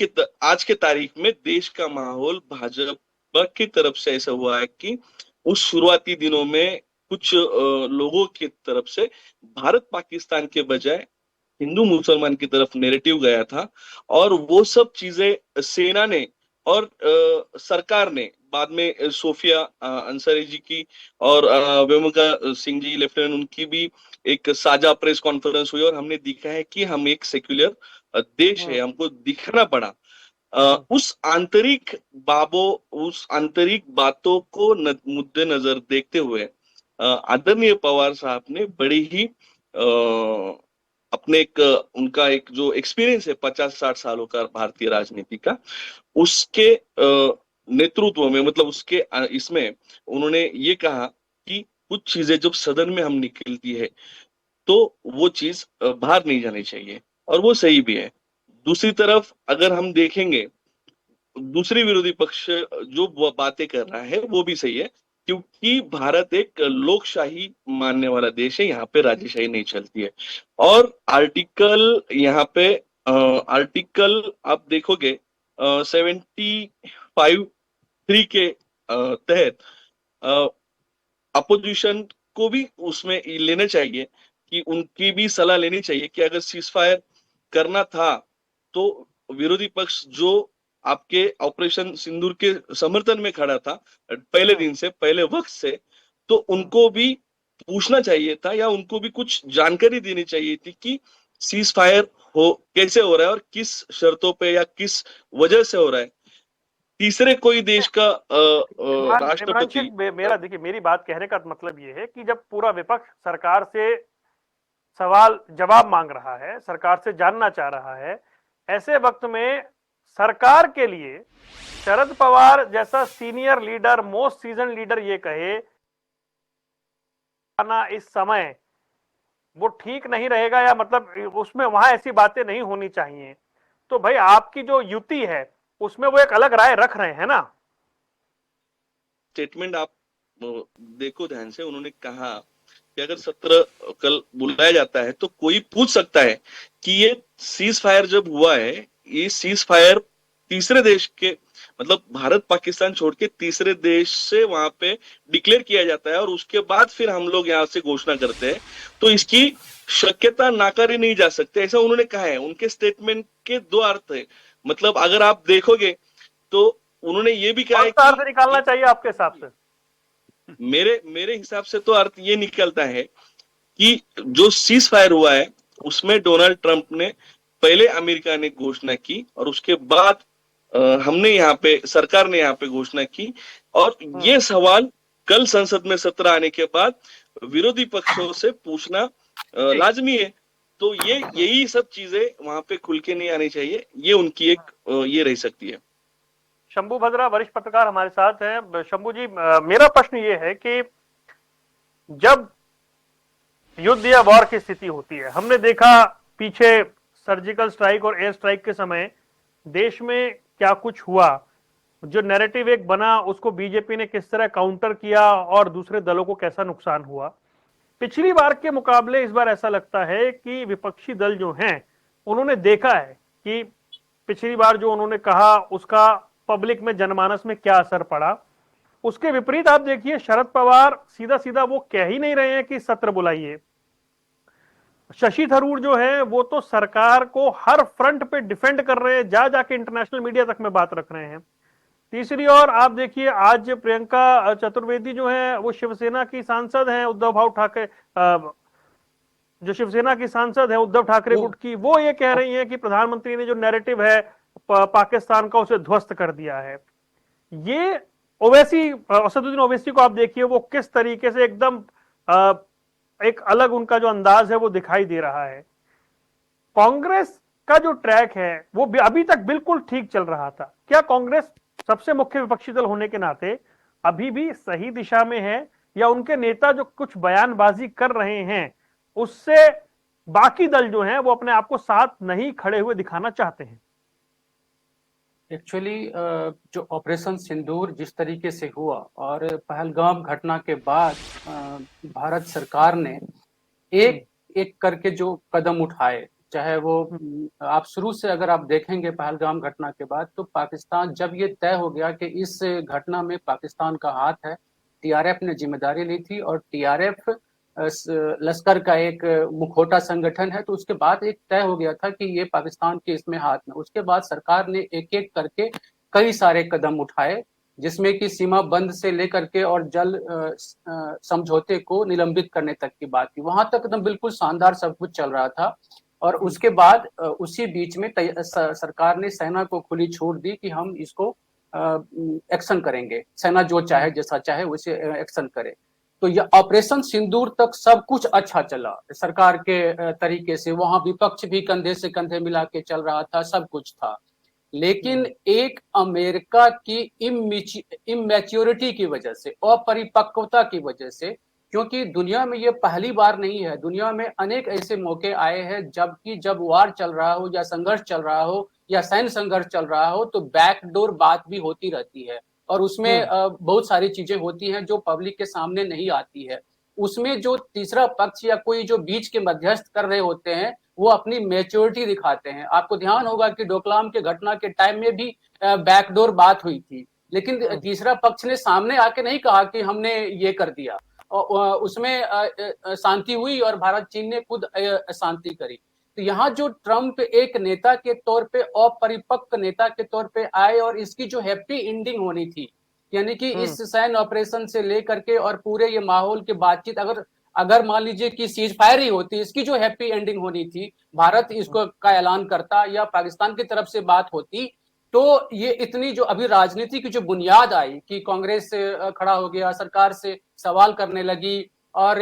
के तारीख में देश का माहौल भाजपा की तरफ से ऐसा हुआ है कि उस शुरुआती दिनों में कुछ लोगों की तरफ से भारत पाकिस्तान के बजाय हिंदू मुसलमान की तरफ नैरेटिव गया था, और वो सब चीजें सेना ने और सरकार ने बाद में सोफिया अंसारी जी की और वेमुका सिंह जी लेफ्टिनेंट, उनकी भी एक साझा प्रेस कॉन्फ्रेंस हुई और हमने दिखा है कि हम एक सेक्युलर देश है, हमको दिखना पड़ा। उस आंतरिक बातों को मुद्दे नजर देखते हुए आदरणीय पवार साहब ने बड़ी ही अपने उनका एक जो एक्सपीरियंस है 50-60 सालों का भारतीय राजनीति का, उसके नेतृत्व में, मतलब उसके इसमें उन्होंने ये कहा कि कुछ चीजें जब सदन में हम निकलती है तो वो चीज बाहर नहीं जानी चाहिए, और वो सही भी है। दूसरी तरफ अगर हम देखेंगे, दूसरी विरोधी पक्ष जो बातें कर रहा है वो भी सही है, क्योंकि भारत एक लोकशाही मानने वाला देश है, यहाँ पे राजेशाही नहीं चलती है। और आर्टिकल यहाँ पे आर्टिकल आप देखोगे 75(3) के तहत अपोजिशन को भी उसमें लेना चाहिए, कि उनकी भी सलाह लेनी चाहिए कि अगर सीज फायर करना था तो विरोधी पक्ष जो आपके ऑपरेशन सिंदूर के समर्थन में खड़ा था पहले दिन से, पहले वक्त से, तो उनको भी पूछना चाहिए था या उनको भी कुछ जानकारी देनी चाहिए थी कि सीज फायर कैसे हो रहा है और किस शर्तों पे या किस वजह से हो रहा है। तीसरे कोई देश का राष्ट्रपति, मेरा देखिए, मेरी बात कहने का मतलब ये है कि जब पूरा विपक्ष सरकार से सवाल जवाब मांग रहा है, सरकार से जानना चाह रहा है, ऐसे वक्त में सरकार के लिए शरद पवार जैसा senior leader, most season leader ये कहे ना इस समय वो ठीक नहीं रहेगा, या मतलब उसमें वहां ऐसी बातें नहीं होनी चाहिए। तो भाई आपकी जो युति है उसमें वो एक अलग राय रख रहे हैं ना। स्टेटमेंट आप देखो ध्यान से, उन्होंने कहा कि अगर सत्र कल बुलाया जाता है तो कोई पूछ सकता है कि ये सीज फायर जब हुआ है, ये सीज फायर तीसरे देश के, मतलब भारत पाकिस्तान छोड़ के तीसरे देश से वहां पे डिक्लेयर किया जाता है और उसके बाद फिर हम लोग यहाँ से घोषणा करते हैं, तो इसकी शक्यता नाकारी नहीं जा सकती, ऐसा उन्होंने कहा है। उनके स्टेटमेंट के दो अर्थ है, मतलब अगर आप देखोगे तो उन्होंने ये भी कहा है कौन सा अर्थ निकालना चाहिए आपके हिसाब से? मेरे हिसाब से तो अर्थ ये निकलता है कि जो सीज फायर हुआ है उसमें डोनाल्ड ट्रंप ने पहले अमेरिका ने घोषणा की और उसके बाद हमने यहाँ पे, सरकार ने यहाँ पे घोषणा की, और ये सवाल कल संसद में सत्र आने के बाद विरोधी पक्षों से पूछना लाजमी है। तो ये यही सब चीजें वहां पे खुल के नहीं आनी चाहिए, ये उनकी एक ये रह सकती है। शंभू भद्रा वरिष्ठ पत्रकार हमारे साथ हैं। शंभू जी, मेरा प्रश्न ये है कि जब युद्ध या वॉर की स्थिति होती है, हमने देखा पीछे सर्जिकल स्ट्राइक और एयर स्ट्राइक के समय देश में क्या कुछ हुआ, जो नैरेटिव एक बना उसको बीजेपी ने किस तरह काउंटर किया और दूसरे दलों को कैसा नुकसान हुआ। पिछली बार के मुकाबले इस बार ऐसा लगता है कि विपक्षी दल जो हैं उन्होंने देखा है कि पिछली बार जो उन्होंने कहा उसका पब्लिक में, जनमानस में क्या असर पड़ा। उसके विपरीत आप देखिए शरद पवार सीधा सीधा वो कह ही नहीं रहे हैं कि सत्र बुलाइए। शशि थरूर जो है वो तो सरकार को हर फ्रंट पे डिफेंड कर रहे हैं, जा जाके इंटरनेशनल मीडिया तक में बात रख रहे हैं। तीसरी ओर आप देखिए आज प्रियंका चतुर्वेदी जो है वो शिवसेना की सांसद हैं, उद्धव ठाकरे, जो शिवसेना की सांसद है उद्धव ठाकरे गुट की, वो ये कह रही हैं कि प्रधानमंत्री ने जो नैरेटिव है पाकिस्तान का उसे ध्वस्त कर दिया है। ये ओवैसी, असदुद्दीन ओवैसी को आप देखिए वो किस तरीके से एकदम एक अलग उनका जो अंदाज है वो दिखाई दे रहा है। कांग्रेस का जो ट्रैक है वो अभी तक बिल्कुल ठीक चल रहा था। क्या कांग्रेस सबसे मुख्य विपक्षी दल होने के नाते अभी भी सही दिशा में है, या उनके नेता जो कुछ बयानबाजी कर रहे हैं उससे बाकी दल जो हैं वो अपने आप को साथ नहीं खड़े हुए दिखाना चाहते हैं? एक्चुअली जो ऑपरेशन सिंदूर जिस तरीके से हुआ और पहलगाम घटना के बाद भारत सरकार ने एक एक करके जो कदम उठाए, चाहे वो आप शुरू से अगर आप देखेंगे पहलगाम घटना के बाद, तो पाकिस्तान, जब ये तय हो गया कि इस घटना में पाकिस्तान का हाथ है, टीआरएफ ने जिम्मेदारी ली थी और टीआरएफ लश्कर का एक मुखौटा संगठन है, तो उसके बाद एक तय हो गया था कि ये पाकिस्तान के इसमें हाथ में। उसके बाद सरकार ने एक एक करके कई सारे कदम उठाए, जिसमें कि सीमा बंद से लेकर के और जल समझौते को निलंबित करने तक की बात थी। वहां तक एकदम बिल्कुल शानदार सब कुछ चल रहा था। और उसके बाद उसी बीच में सरकार ने सेना को खुली छूट दी कि हम इसको एक्शन करेंगे, सेना जो चाहे जैसा चाहे वैसे एक्शन करे। तो यह ऑपरेशन सिंदूर तक सब कुछ अच्छा चला सरकार के तरीके से, वहां विपक्ष भी कंधे से कंधे मिला के चल रहा था, सब कुछ था। लेकिन एक अमेरिका की इमैच्योरिटी की वजह से, अपरिपक्वता की वजह से, क्योंकि दुनिया में ये पहली बार नहीं है, दुनिया में अनेक ऐसे मौके आए हैं जब वार चल रहा हो या संघर्ष चल रहा हो या सैन्य संघर्ष चल रहा हो, तो बैकडोर बात भी होती रहती है और उसमें बहुत सारी चीजें होती हैं जो पब्लिक के सामने नहीं आती है। उसमें जो तीसरा पक्ष या कोई जो बीच के मध्यस्थ कर रहे होते हैं वो अपनी मैच्योरिटी दिखाते हैं। आपको ध्यान होगा कि डोकलाम के घटना के टाइम में भी बैकडोर बात हुई थी, लेकिन तीसरा पक्ष ने सामने आके नहीं कहा कि हमने ये कर दिया, उसमें शांति हुई और भारत चीन ने खुद शांति करी। तो यहाँ जो ट्रंप एक नेता के तौर पे, अपरिपक्व नेता के तौर पे आए और इसकी जो हैप्पी एंडिंग होनी थी, यानी कि इस सैन्य ऑपरेशन से लेकर के और पूरे ये माहौल के बातचीत, अगर मान लीजिए कि सीज फायर ही होती, इसकी जो हैप्पी एंडिंग होनी थी, भारत इसको का ऐलान करता या पाकिस्तान की तरफ से बात होती, तो ये इतनी जो अभी राजनीति की जो बुनियाद आई कि कांग्रेस खड़ा हो गया, सरकार से सवाल करने लगी और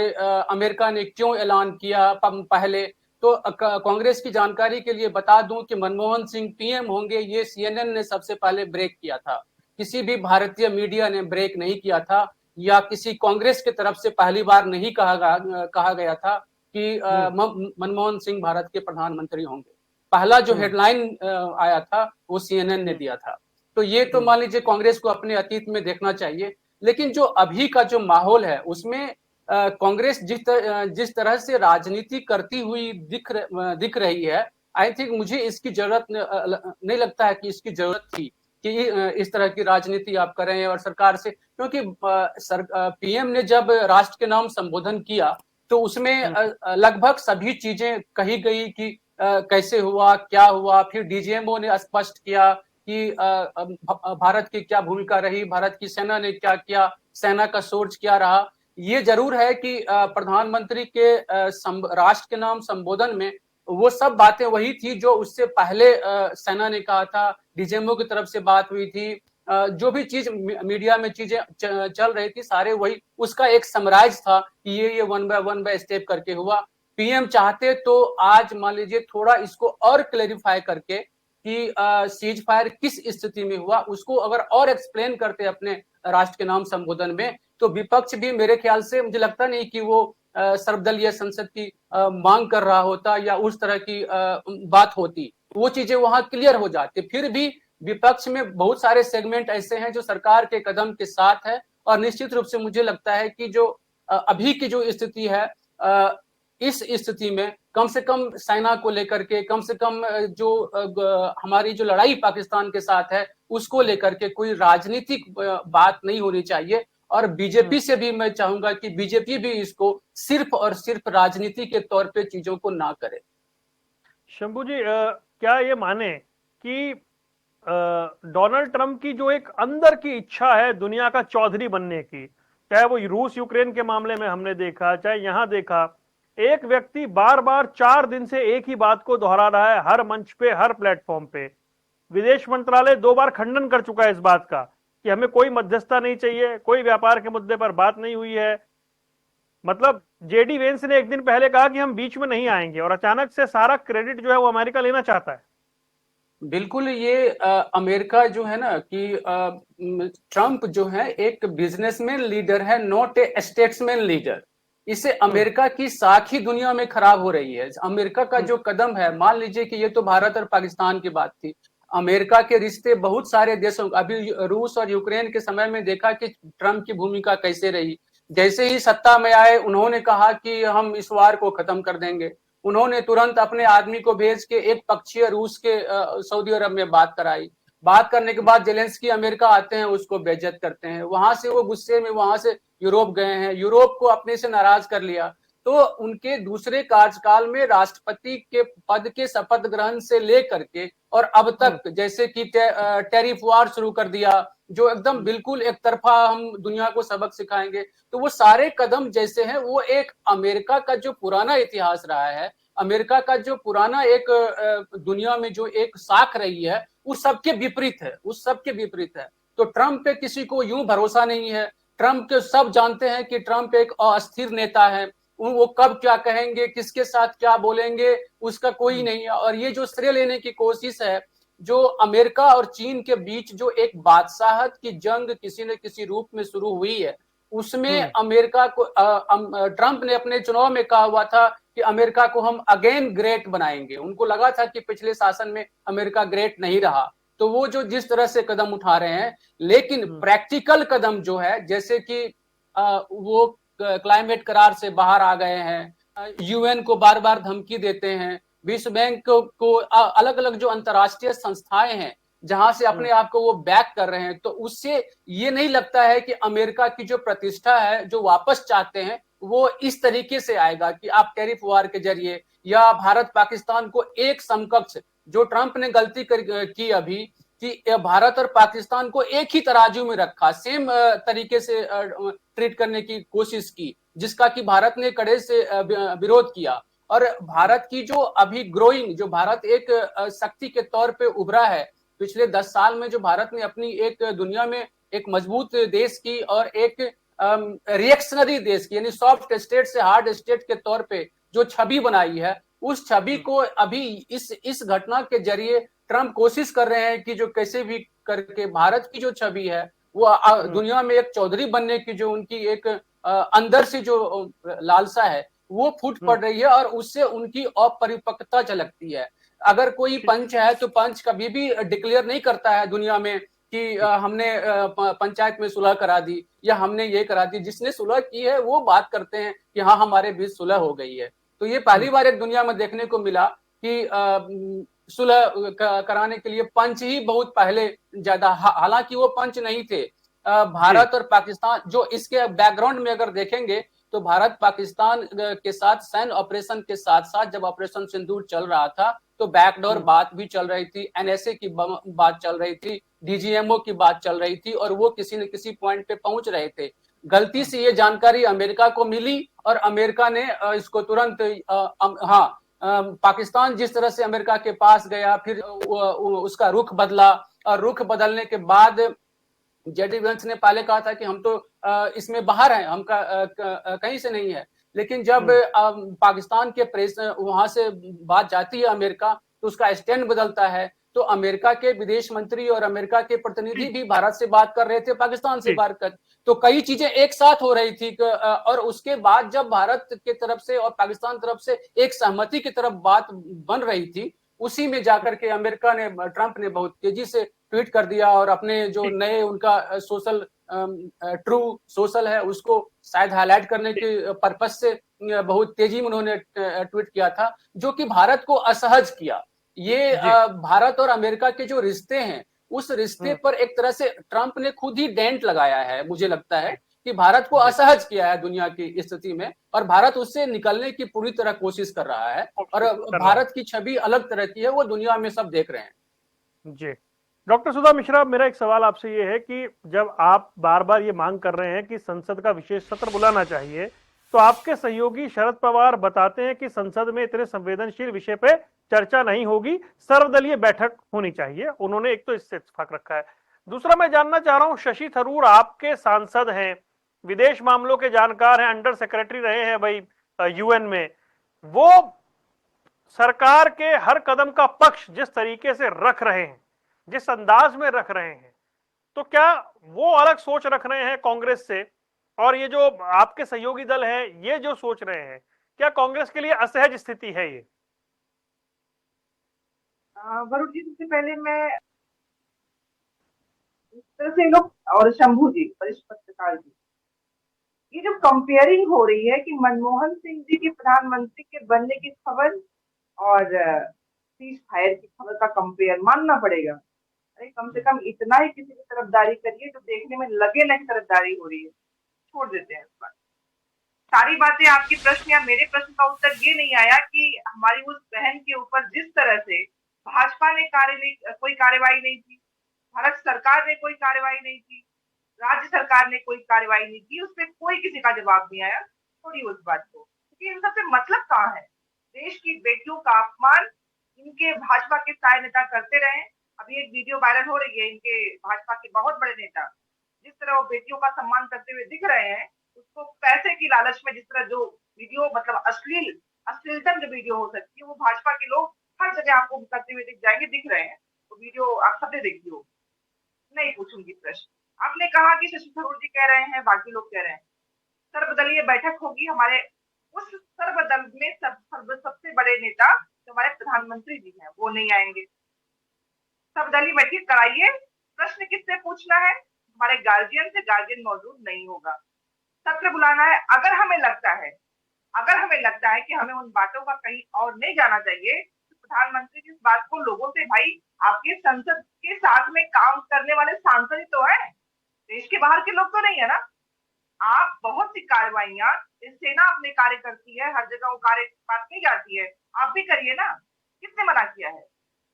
अमेरिका ने क्यों ऐलान किया पहले। तो कांग्रेस की जानकारी के लिए बता दूं कि मनमोहन सिंह पीएम होंगे, ये सीएनएन ने सबसे पहले ब्रेक किया था, किसी भी भारतीय मीडिया ने ब्रेक नहीं किया था, या किसी कांग्रेस की तरफ से पहली बार नहीं कहा गया था कि मनमोहन सिंह भारत के प्रधानमंत्री होंगे। पहला जो हेडलाइन आया था वो CNN ने दिया था। तो ये तो मान लीजिए कांग्रेस को अपने अतीत में देखना चाहिए, लेकिन जो अभी का जो माहौल है उसमें कांग्रेस जिस तरह से राजनीति करती हुई दिख रही है, आई थिंक मुझे इसकी जरूरत नहीं लगता है कि इसकी जरूरत थी कि इस तरह की राजनीति आप करें और सरकार से, क्योंकि पीएम ने जब राष्ट्र के नाम संबोधन किया तो उसमें लगभग सभी चीजें कही गई कि कैसे हुआ, क्या हुआ। फिर डीजीएमओ ने स्पष्ट किया कि भारत की क्या भूमिका रही, भारत की सेना ने क्या किया, सेना का सोर्स क्या रहा। ये जरूर है कि प्रधानमंत्री के राष्ट्र के नाम संबोधन में वो सब बातें वही थी जो उससे पहले सेना ने कहा था, डीजीएमओ की तरफ से बात हुई थी, जो भी चीज मीडिया में चीजें चल रही थी सारे वही उसका एक समराइज था कि ये वन बाय स्टेप करके हुआ। पीएम चाहते तो आज मान लीजिए थोड़ा इसको और क्लेरिफाई करके कि सीज फायर किस स्थिति में हुआ उसको अगर और एक्सप्लेन करते अपने राष्ट्र के नाम संबोधन में, तो विपक्ष भी मेरे ख्याल से, मुझे लगता नहीं कि वो सर्वदलीय संसद की मांग कर रहा होता या उस तरह की बात होती, वो चीजें वहां क्लियर हो जाती। फिर भी विपक्ष में बहुत सारे सेगमेंट ऐसे हैं जो सरकार के कदम के साथ है, और निश्चित रूप से मुझे लगता है कि जो अभी की जो स्थिति है, इस स्थिति में कम से कम सेना को लेकर के, कम से कम जो हमारी जो लड़ाई पाकिस्तान के साथ है उसको लेकर के कोई राजनीतिक बात नहीं होनी चाहिए। और बीजेपी से भी मैं चाहूंगा कि बीजेपी भी इसको सिर्फ और सिर्फ राजनीति के तौर पे चीजों को ना करे। शंभू जी, क्या ये माने कि डोनाल्ड ट्रंप की जो एक अंदर की इच्छा है दुनिया का चौधरी बनने की, चाहे वो रूस यूक्रेन के मामले में हमने देखा, चाहे यहां देखा, एक व्यक्ति बार बार 4 दिन से एक ही बात को दोहरा रहा है हर मंच पे, हर प्लेटफॉर्म पे। विदेश मंत्रालय 2 बार खंडन कर चुका है इस बात का कि हमें कोई मध्यस्थता नहीं चाहिए, कोई व्यापार के मुद्दे पर बात नहीं हुई है। मतलब जेडी वेंस ने एक दिन पहले कहा कि हम बीच में नहीं आएंगे, और अचानक से सारा क्रेडिट जो है वो अमेरिका लेना चाहता है। बिल्कुल, ये अमेरिका जो है ना कि ट्रंप जो है एक बिजनेसमैन लीडर है, नॉट ए स्टेट्समैन लीडर। इससे अमेरिका की साख ही दुनिया में खराब हो रही है। अमेरिका का जो कदम है, मान लीजिए कि ये तो भारत और पाकिस्तान की बात थी, अमेरिका के रिश्ते बहुत सारे देशों, अभी रूस और यूक्रेन के समय में देखा कि ट्रंप की भूमिका कैसे रही। जैसे ही सत्ता में आए उन्होंने कहा कि हम इस वार को खत्म कर देंगे, उन्होंने तुरंत अपने आदमी को भेज के एक पक्षीय रूस के सऊदी अरब में बात कराई। बात करने के बाद जेलेंस्की अमेरिका आते हैं, उसको बेइज्जत करते हैं, वहां से वो गुस्से में वहां से यूरोप गए हैं, यूरोप को अपने से नाराज कर लिया। तो उनके दूसरे कार्यकाल में राष्ट्रपति के पद के शपथ ग्रहण से लेकर के और अब तक, जैसे कि टैरिफ वार शुरू कर दिया, जो एकदम बिल्कुल एक तरफा हम दुनिया को सबक सिखाएंगे, तो वो सारे कदम जैसे हैं वो एक अमेरिका का जो पुराना इतिहास रहा है, अमेरिका का जो पुराना एक दुनिया में जो एक साख रही है, उस सबके विपरीत है, उस सबके विपरीत है। तो ट्रंप पे किसी को यूं भरोसा नहीं है। ट्रंप के सब जानते हैं कि ट्रंप एक अस्थिर नेता है, वो कब क्या कहेंगे, किसके साथ क्या बोलेंगे, उसका कोई नहीं है। और ये जो श्रेय लेने की कोशिश है, जो अमेरिका और चीन के बीच जो एक बादशाहत की जंग किसी न किसी रूप में शुरू हुई है, उसमें अमेरिका को ट्रंप ने अपने चुनाव में कहा हुआ था कि अमेरिका को हम अगेन ग्रेट बनाएंगे। उनको लगा था कि पिछले शासन में अमेरिका ग्रेट नहीं रहा, तो वो जो जिस तरह से कदम उठा रहे हैं, लेकिन प्रैक्टिकल कदम जो है, जैसे कि वो क्लाइमेट करार से बाहर आ गए हैं, यूएन को बार बार धमकी देते हैं, विश्व बैंक को अलग अलग जो अंतर्राष्ट्रीय संस्थाएं हैं जहां से अपने आप को वो बैक कर रहे हैं, तो उससे ये नहीं लगता है कि अमेरिका की जो प्रतिष्ठा है, जो वापस चाहते हैं, वो इस तरीके से आएगा कि आप टैरिफ वार के जरिए या भारत पाकिस्तान को एक समकक्ष, जो ट्रंप ने गलती की अभी कि भारत और पाकिस्तान को एक ही तराजू में रखा, सेम तरीके से ट्रीट करने की कोशिश की, जिसका कि भारत ने कड़े से विरोध किया। और भारत की जो अभी ग्रोइंग, जो भारत एक शक्ति के तौर पे उभरा है, पिछले 10 साल में जो भारत ने अपनी एक दुनिया में एक मजबूत देश की और एक रिएक्शनरी देश की, यानी सॉफ्ट स्टेट से हार्ड स्टेट के तौर पे जो छवि बनाई है, उस छवि को अभी इस घटना के जरिए ट्रंप कोशिश कर रहे हैं कि जो कैसे भी करके भारत की जो छवि है वो दुनिया में एक चौधरी बनने की जो उनकी एक अंदर से जो लालसा है वो फूट पड़ रही है, और उससे उनकी अपरिपक्वता झलकती है। अगर कोई पंच है तो पंच कभी भी डिक्लेयर नहीं करता है दुनिया में कि हमने पंचायत में सुलह करा दी या हमने ये करा दी। जिसने सुलह की है वो बात करते हैं कि हाँ हमारे बीच सुलह हो गई है। तो ये पहली बार एक दुनिया में देखने को मिला कि सुलह कराने के लिए पंच ही बहुत पहले ज्यादा, हालांकि वो पंच नहीं थे। भारत और पाकिस्तान, जो इसके बैकग्राउंड में अगर देखेंगे तो भारत पाकिस्तान के साथ सैन्य ऑपरेशन के साथ साथ जब ऑपरेशन सिंदूर चल रहा था तो बैकडोर बात भी चल रही थी, एनएसए की बात चल रही थी, डीजीएमओ की बात चल रही थी, और वो किसी न किसी पॉइंट पे पहुंच रहे थे। गलती से ये जानकारी अमेरिका को मिली और अमेरिका ने इसको तुरंत पाकिस्तान जिस तरह से अमेरिका के पास गया, फिर उसका रुख बदला, और रुख बदलने के बाद जेडी वेंस ने पहले कहा था कि हम तो इसमें बाहर हैं, हम कहीं से नहीं है। लेकिन जब पाकिस्तान के प्रेस वहां से बात जाती है अमेरिका तो उसका स्टैंड बदलता है। तो अमेरिका के विदेश मंत्री और अमेरिका के प्रतिनिधि भी भारत से बात कर रहे थे, पाकिस्तान से बात कर, तो कई चीजें एक साथ हो रही थी। और उसके बाद जब भारत की तरफ से और पाकिस्तान तरफ से एक सहमति की तरफ बात बन रही थी, उसी में जाकर के अमेरिका ने, ट्रंप ने बहुत तेजी से ट्वीट कर दिया और अपने जो नए उनका सोशल ट्रू सोशल है उसको शायद हाईलाइट करने के पर्पज से बहुत तेजी में उन्होंने ट्वीट किया था, जो कि भारत को असहज किया। ये भारत और अमेरिका के जो रिश्ते हैं उस रिश्ते पर एक तरह से ट्रंप ने खुद ही डेंट लगाया है। मुझे लगता है कि भारत को असहज किया है दुनिया की स्थिति में, और भारत उससे निकलने की पूरी तरह कोशिश कर रहा है, और भारत की छवि अलग तरह की है, वो दुनिया में सब देख रहे हैं। जी डॉक्टर सुधा मिश्रा, मेरा एक सवाल आपसे ये है कि जब आप बार बार ये मांग कर रहे हैं कि संसद का विशेष सत्र बुलाना चाहिए, तो आपके सहयोगी शरद पवार बताते हैं कि संसद में इतने संवेदनशील विषय पे चर्चा नहीं होगी, सर्वदलीय बैठक होनी चाहिए। उन्होंने एक तो इससे इत्तेफाक रखा है। दूसरा मैं जानना चाह रहा हूं, शशि थरूर आपके सांसद हैं, विदेश मामलों के जानकार हैं, अंडर सेक्रेटरी रहे हैं भाई यूएन में, वो सरकार के हर कदम का पक्ष जिस तरीके से रख रहे हैं, जिस अंदाज में रख रहे हैं, तो क्या वो अलग सोच रख रहे हैं कांग्रेस से, और ये जो आपके सहयोगी दल हैं ये जो सोच रहे हैं, क्या कांग्रेस के लिए असहज स्थिति है ये? वरुण जी, सबसे पहले मैं इस तरह से लोग, और शंभू जी वरिष्ठ पत्रकार जी, ये जो कंपेयरिंग हो रही है कि मनमोहन सिंह जी के प्रधानमंत्री के बनने की खबर और सीज फायर की खबर का कंपेयर मानना पड़ेगा। अरे कम से कम इतना ही किसी की तरफदारी करिए जो देखने में लगे नहीं तरफदारी हो रही है। छोड़ देते हैं इस बात, सारी बातें। आपके प्रश्न या मेरे प्रश्न का उत्तर ये नहीं आया कि हमारी उस बहन के ऊपर जिस तरह से भाजपा ने कोई कार्यवाही नहीं की, भारत सरकार ने कोई कार्यवाही नहीं की, राज्य सरकार ने कोई कार्यवाही नहीं की, उस पर कोई किसी का जवाब नहीं आया। थोड़ी उस बात को, क्योंकि इन सबसे मतलब कहाँ है? देश की बेटियों का अपमान इनके भाजपा के सारे नेता करते रहे। अभी एक वीडियो वायरल हो रही है, इनके भाजपा के बहुत बड़े नेता जिस तरह वो बेटियों का सम्मान करते हुए दिख रहे हैं, उसको पैसे की लालच में जिस तरह जो वीडियो, मतलब अश्लीलतम जो वीडियो हो सकती है, वो भाजपा के लोग हर जगह आपको करते हुए दिख जाएंगे, दिख रहे हैं। वो वीडियो आप सबने देखी हो। नहीं पूछूंगी प्रश्न। आपने कहा कि शशि थरूर जी कह रहे हैं, बाकी लोग कह रहे हैं सर्वदलीय बैठक होगी। हमारे उस सर्वदल में सबसे बड़े नेता जो हमारे प्रधानमंत्री जी हैं वो नहीं आएंगे। सर्वदलीय बैठक कराइए, प्रश्न किससे पूछना है? हमारे गार्जियन से। गार्जियन मौजूद नहीं होगा। सत्र बुलाना है। अगर हमें लगता है कि हमें उन बातों का कहीं और नहीं जाना चाहिए, तो प्रधानमंत्री जी इस बात को लोगों से, भाई आपके संसद के साथ में काम करने वाले सांसद ही तो है, देश के बाहर के लोग तो नहीं है ना। आप बहुत सी कार्रवाइयां, सेना अपने कार्य करती है, हर जगह वो कार्य बात नहीं जाती है, आप भी करिए ना, किसने मना किया है?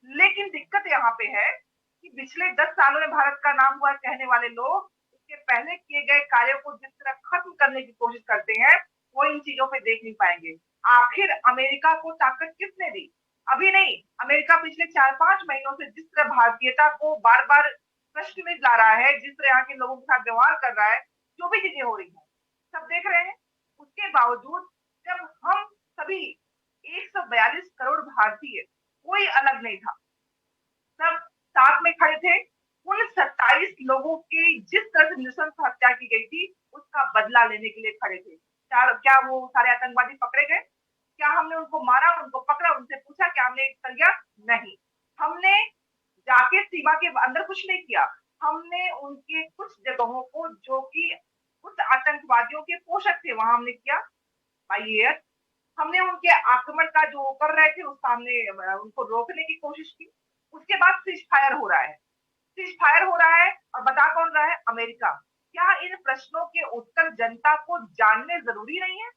लेकिन दिक्कत यहाँ पे है कि पिछले 10 सालों में भारत का नाम हुआ कहने वाले लोग उसके पहले किए गए कार्यों को जिस तरह खत्म करने की कोशिश करते हैं, वो इन चीजों पे देख नहीं पाएंगे। आखिर अमेरिका को ताकत किसने दी? अभी नहीं, अमेरिका पिछले 4-5 महीनों से जिस तरह भारतीयता को बार बार प्रश्न में ला रहा है, जिस तरह यहाँ के लोगों के साथ व्यवहार कर रहा है, जो भी चीजें हो रही है सब देख रहे हैं। उसके बावजूद जब हम सभी 142 करोड़ भारतीय, कोई अलग नहीं था, सब साथ में खड़े थे, उन 27 लोगों की जिस तरह से नृशंस हत्या की गई थी उसका बदला लेने के लिए खड़े थे। क्या वो सारे आतंकवादी पकड़े गए? क्या हमने उनको मारा, उनको पकड़ा, उनसे पूछा क्या हमने किया? नहीं। हमने जाके सीमा के अंदर कुछ नहीं किया। हमने उनके कुछ जगहों को, जो कि कुछ आतंकवादियों के पोषक थे, वहां हमने किया बाई एयर। हमने उनके आक्रमण का जो कर रहे थे उस सामने उनको रोकने की कोशिश की। उसके बाद सीज फायर हो रहा है। सीज फायर हो रहा है और बता कौन रहा है? अमेरिका। क्या इन प्रश्नों के उत्तर जनता को जानने जरूरी नहीं है?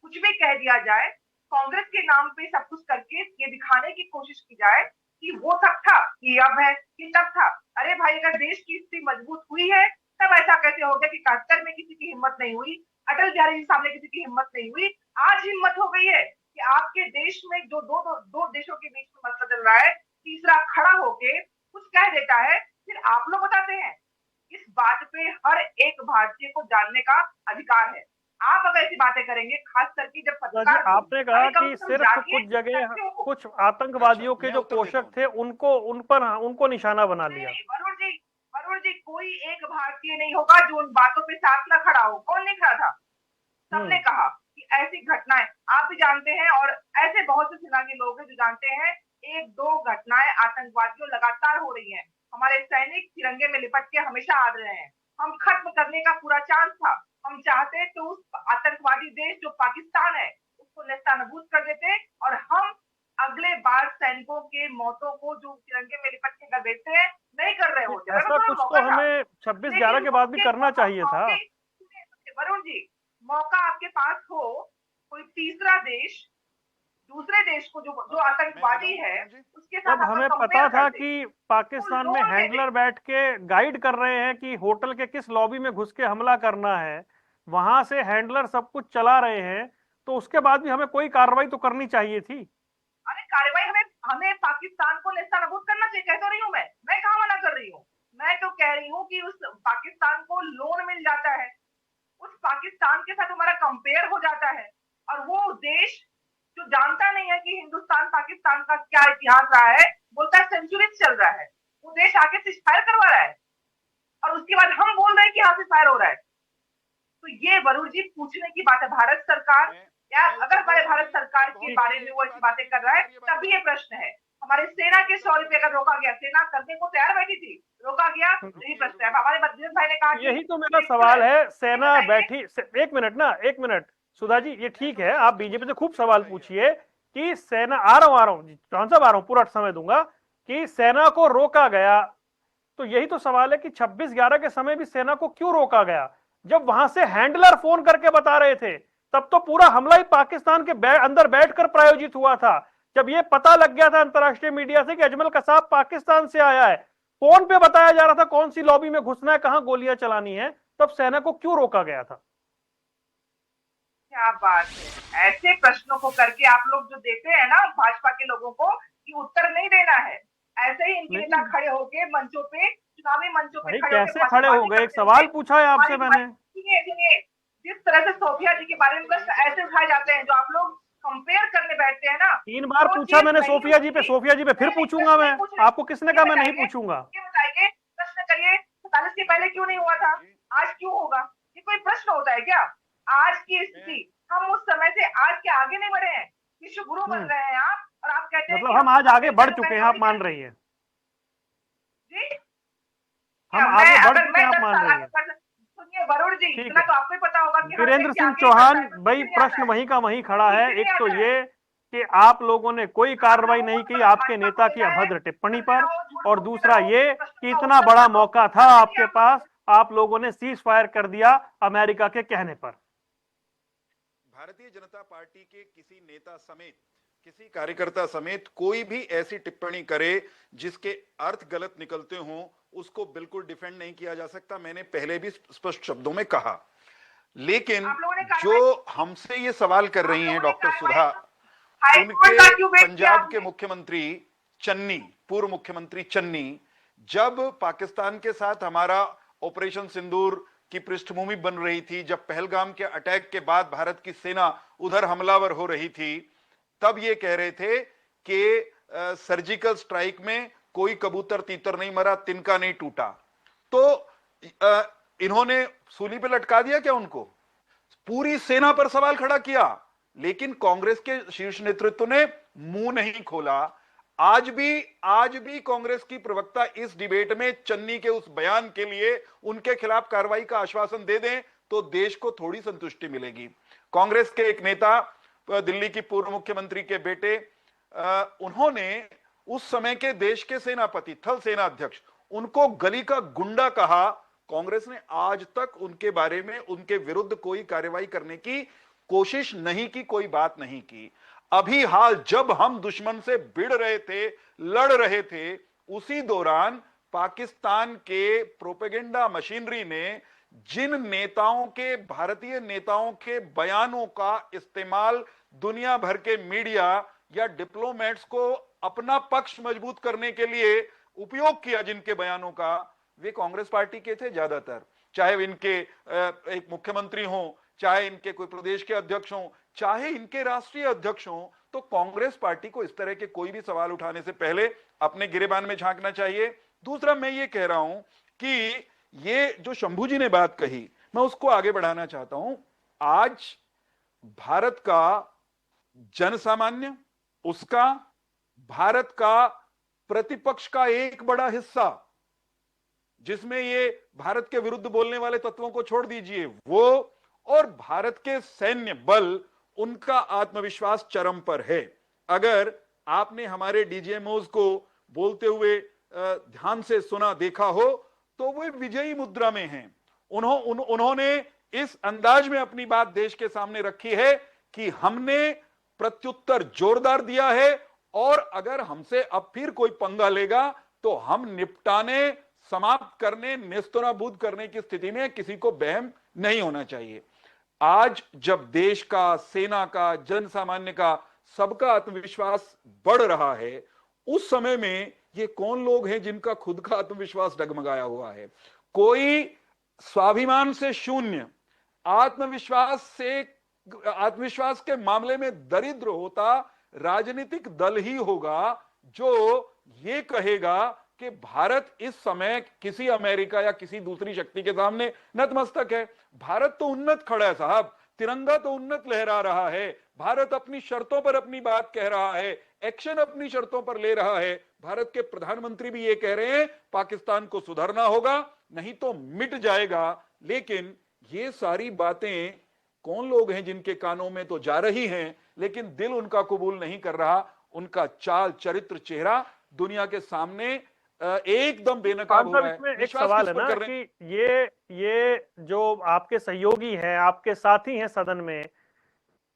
कुछ भी कह दिया जाए, कांग्रेस के नाम पे सब कुछ करके ये दिखाने की कोशिश की जाए कि वो तब था, ये अब है, कि तब था। अरे भाई, अगर देश की स्थिति मजबूत हुई है तब ऐसा कैसे हो गया कि 71 में किसी की हिम्मत नहीं हुई, अटल बिहारी जी सामने किसी की हिम्मत नहीं हुई, आज हिम्मत हो गई है कि आपके देश में जो दो देशों के बीच में मसला चल रहा है, तीसरा खड़ा होके कुछ कह देता है, फिर आप लोग बताते हैं। इस बात पे हर एक भारतीय को जानने का अधिकार है। आप अगर ऐसी बातें करेंगे, खास करके जब पत्रकार, आपने कहा कि सिर्फ कुछ जगह कुछ आतंकवादियों के जो पोषक थे उनको निशाना बना लिया। वरुण जी, कोई एक भारतीय नहीं होगा जो उन बातों पे साथ ना खड़ा हो। कौन नहीं खड़ा था? सबने कहा कि ऐसी घटनाएं आप भी जानते हैं, और ऐसे बहुत से सेना के लोग हैं जो जानते हैं, एक दो घटनाएं आतंकवादियों लगातार हो रही हैं। हमारे सैनिक तिरंगे में लिपट के हमेशा आ रहे हैं। हम खत्म करने का पूरा चांस था। हम चाहते तो उस आतंकवादी देश जो पाकिस्तान है उसको नेस्तनाबूद कर देते, और हम अगले बार सैनिकों के मौतों को जो तिरंगे में लिपट के कर देते हैं, नहीं कर रहे होते। ऐसा कुछ तो हमें 26/11 के बाद भी करना चाहिए था। वरुण जी, मौका आपके पास हो, कोई तीसरा देश दूसरे देश को जो आतंकवादी है उसके साथ अब हमें पता था कि पाकिस्तान में हैंडलर बैठ के गाइड कर रहे हैं कि होटल के किस लॉबी में घुस के हमला करना है, वहां से हैंडलर सब कुछ चला रहे हैं, तो उसके बाद भी हमें कोई कार्रवाई तो करनी चाहिए थी। अरे कार्रवाई हमें पाकिस्तान को नेस्तनाबूद करना चाहिए, कह तो रही हूँ मैं कहाँ मना कर रही हूँ। मैं तो कह रही हूँ कि उस पाकिस्तान को लोन मिल जाता है, उस पाकिस्तान के साथ हमारा कंपेयर हो जाता है, और वो देश जो जानता नहीं है कि हिंदुस्तान पाकिस्तान का क्या इतिहास रहा है, बोलता है सेंचुरी चल रहा है, वो देश आके सीज फायर करवा रहा है, और उसके बाद हम बोल रहे हैं कि यहाँ से फायर हो रहा है। तो ये वरुण जी पूछने की बात है। भारत सरकार, या अगर हमारे भारत सरकार के बारे में वो ऐसी बातें कर रहा है, तभी ये प्रश्न है। हमारे सेना के 100 रुपए अगर रोका गया, सेना करने को तैयार बैठी थी, रोका गया, यही प्रश्न है। हमारे बद्रीनाथ भाई ने कहा, यही तो मेरा सवाल है। सेना बैठी, एक मिनट सुधा जी, ये ठीक है, आप बीजेपी से खूब सवाल पूछिए कि सेना, आ रहा हूं जॉन साहब, आ रहा हूं, पूरा समय दूंगा, कि सेना को रोका गया, तो यही तो सवाल है कि 26/11 के समय भी सेना को क्यों रोका गया? जब वहां से हैंडलर फोन करके बता रहे थे, तब तो पूरा हमला ही पाकिस्तान के अंदर बैठकर प्रायोजित हुआ था। जब ये पता लग गया था अंतर्राष्ट्रीय मीडिया से कि अजमल कसाब पाकिस्तान से आया है, फोन पे बताया जा रहा था कौन सी लॉबी में घुसना है, कहां गोलियां चलानी है, तब सेना को क्यों रोका गया था? क्या बात है, ऐसे प्रश्नों को करके आप लोग जो देते हैं ना भाजपा के लोगों को कि उत्तर नहीं देना है, ऐसे ही इनके नेता खड़े होके मंचों पे, चुनावी मंचों पे खड़े कैसे खड़े हो गए? एक सवाल पूछा है आपसे मैंने। सुनिए, जिस तरह से सोफिया जी के बारे में प्रश्न ऐसे उठाए जाते हैं, जो आप लोग कंपेयर करने बैठते हैं ना। 3 बार पूछा मैंने सोफिया जी पे फिर पूछूंगा मैं। आपको किसने कहा मैं नहीं पूछूंगा? बताइए, प्रश्न करिए, 47 के पहले क्यों नहीं हुआ था, आज क्यों होगा? ये कोई प्रश्न होता है क्या? आज की स्थिति, हम उस समय से आज के आगे नहीं बढ़े हैं, विश्व गुरु बन रहे हैं आप, और आप कहते हैं मतलब हम आज आगे बढ़ चुके हैं, आप मान रही है? जी, हम आगे बढ़ चुके हैं, आप मान रही है? सुनिए वरुण जी, इतना तो आपको ही पता होगा कि वीरेंद्र सिंह चौहान भाई, प्रश्न वहीं का वहीं खड़ा है। एक तो ये कि आप लोगों ने कोई कार्रवाई नहीं की आपके नेता की अभद्र टिप्पणी पर, और दूसरा ये कि इतना बड़ा मौका था आपके पास, आप लोगों ने सीज फायर कर दिया अमेरिका के कहने पर। भारतीय जनता पार्टी के किसी नेता समेत, किसी कार्यकर्ता समेत कोई भी ऐसी टिप्पणी करे जिसके अर्थ गलत निकलते हों, उसको बिल्कुल डिफेंड नहीं किया जा सकता। मैंने पहले भी स्पष्ट शब्दों में कहा। लेकिन जो हमसे ये सवाल कर रही हैं डॉक्टर सुधा, उनके पंजाब के मुख्यमंत्री चन्नी, पूर्व मुख्यमंत्री चन्नी, जब पाकिस्तान के साथ हमारा ऑपरेशन सिंदूर की पृष्ठभूमि बन रही थी, जब पहलगाम के अटैक के बाद भारत की सेना उधर हमलावर हो रही थी, तब ये कह रहे थे कि सर्जिकल स्ट्राइक में कोई कबूतर तीतर नहीं मरा, तिनका नहीं टूटा। तो इन्होंने सूली पे लटका दिया क्या उनको? पूरी सेना पर सवाल खड़ा किया लेकिन कांग्रेस के शीर्ष नेतृत्व ने मुंह नहीं खोला। आज भी कांग्रेस की प्रवक्ता इस डिबेट में चन्नी के उस बयान के लिए उनके खिलाफ कार्रवाई का आश्वासन दे दें तो देश को थोड़ी संतुष्टि मिलेगी। कांग्रेस के एक नेता, दिल्ली की पूर्व मुख्यमंत्री के बेटे, उन्होंने उस समय के देश के सेनापति, थल सेना अध्यक्ष, उनको गली का गुंडा कहा। कांग्रेस ने आज तक उनके बारे में, उनके विरुद्ध कोई कार्रवाई करने की कोशिश नहीं की, कोई बात नहीं की। अभी हाल जब हम दुश्मन से भिड़ रहे थे, लड़ रहे थे, उसी दौरान पाकिस्तान के प्रोपेगेंडा मशीनरी ने जिन नेताओं के, भारतीय नेताओं के बयानों का इस्तेमाल दुनिया भर के मीडिया या डिप्लोमेट्स को अपना पक्ष मजबूत करने के लिए उपयोग किया, जिनके बयानों का, वे कांग्रेस पार्टी के थे ज्यादातर। चाहे इनके एक मुख्यमंत्री हो, चाहे इनके कोई प्रदेश के अध्यक्ष हो, चाहे इनके राष्ट्रीय अध्यक्ष हो, तो कांग्रेस पार्टी को इस तरह के कोई भी सवाल उठाने से पहले अपने गिरेबान में झांकना चाहिए। दूसरा, मैं ये कह रहा हूं कि ये जो शंभू जी ने बात कही, मैं उसको आगे बढ़ाना चाहता हूं। आज भारत का जनसामान्य, उसका, भारत का प्रतिपक्ष का एक बड़ा हिस्सा, जिसमें ये भारत के विरुद्ध बोलने वाले तत्वों को छोड़ दीजिए, वो और भारत के सैन्य बल, उनका आत्मविश्वास चरम पर है। अगर आपने हमारे डीजीएमओज को बोलते हुए ध्यान से सुना, देखा हो, तो वे विजयी मुद्रा में हैं। उन्होंने इस अंदाज में अपनी बात देश के सामने रखी है कि हमने प्रत्युत्तर जोरदार दिया है और अगर हमसे अब फिर कोई पंगा लेगा तो हम निपटाने, समाप्त करने, नेस्तनाबूद करने की स्थिति में, किसी को बहम नहीं होना चाहिए। आज जब देश का, सेना का, जन सामान्य का, सबका आत्मविश्वास बढ़ रहा है, उस समय में ये कौन लोग हैं जिनका खुद का आत्मविश्वास डगमगाया हुआ है? कोई स्वाभिमान से शून्य, आत्मविश्वास के मामले में दरिद्र होता राजनीतिक दल ही होगा जो ये कहेगा कि भारत इस समय किसी अमेरिका या किसी दूसरी शक्ति के सामने नतमस्तक है। भारत तो उन्नत खड़ा है साहब, तिरंगा तो उन्नत लहरा रहा है, भारत अपनी शर्तों पर अपनी बात कह रहा है, एक्शन अपनी शर्तों पर ले रहा है। भारत के प्रधानमंत्री भी ये कह रहे हैं पाकिस्तान को सुधरना होगा, नहीं तो मिट जाएगा। लेकिन ये सारी बातें कौन लोग हैं जिनके कानों में तो जा रही हैं, लेकिन दिल उनका कबूल नहीं कर रहा। उनका चाल, चरित्र, चेहरा दुनिया के सामने एकदम बेनकाब हो रहा है। इसमें एक सवाल है ना कि ये जो आपके सहयोगी हैं, आपके साथी हैं सदन में,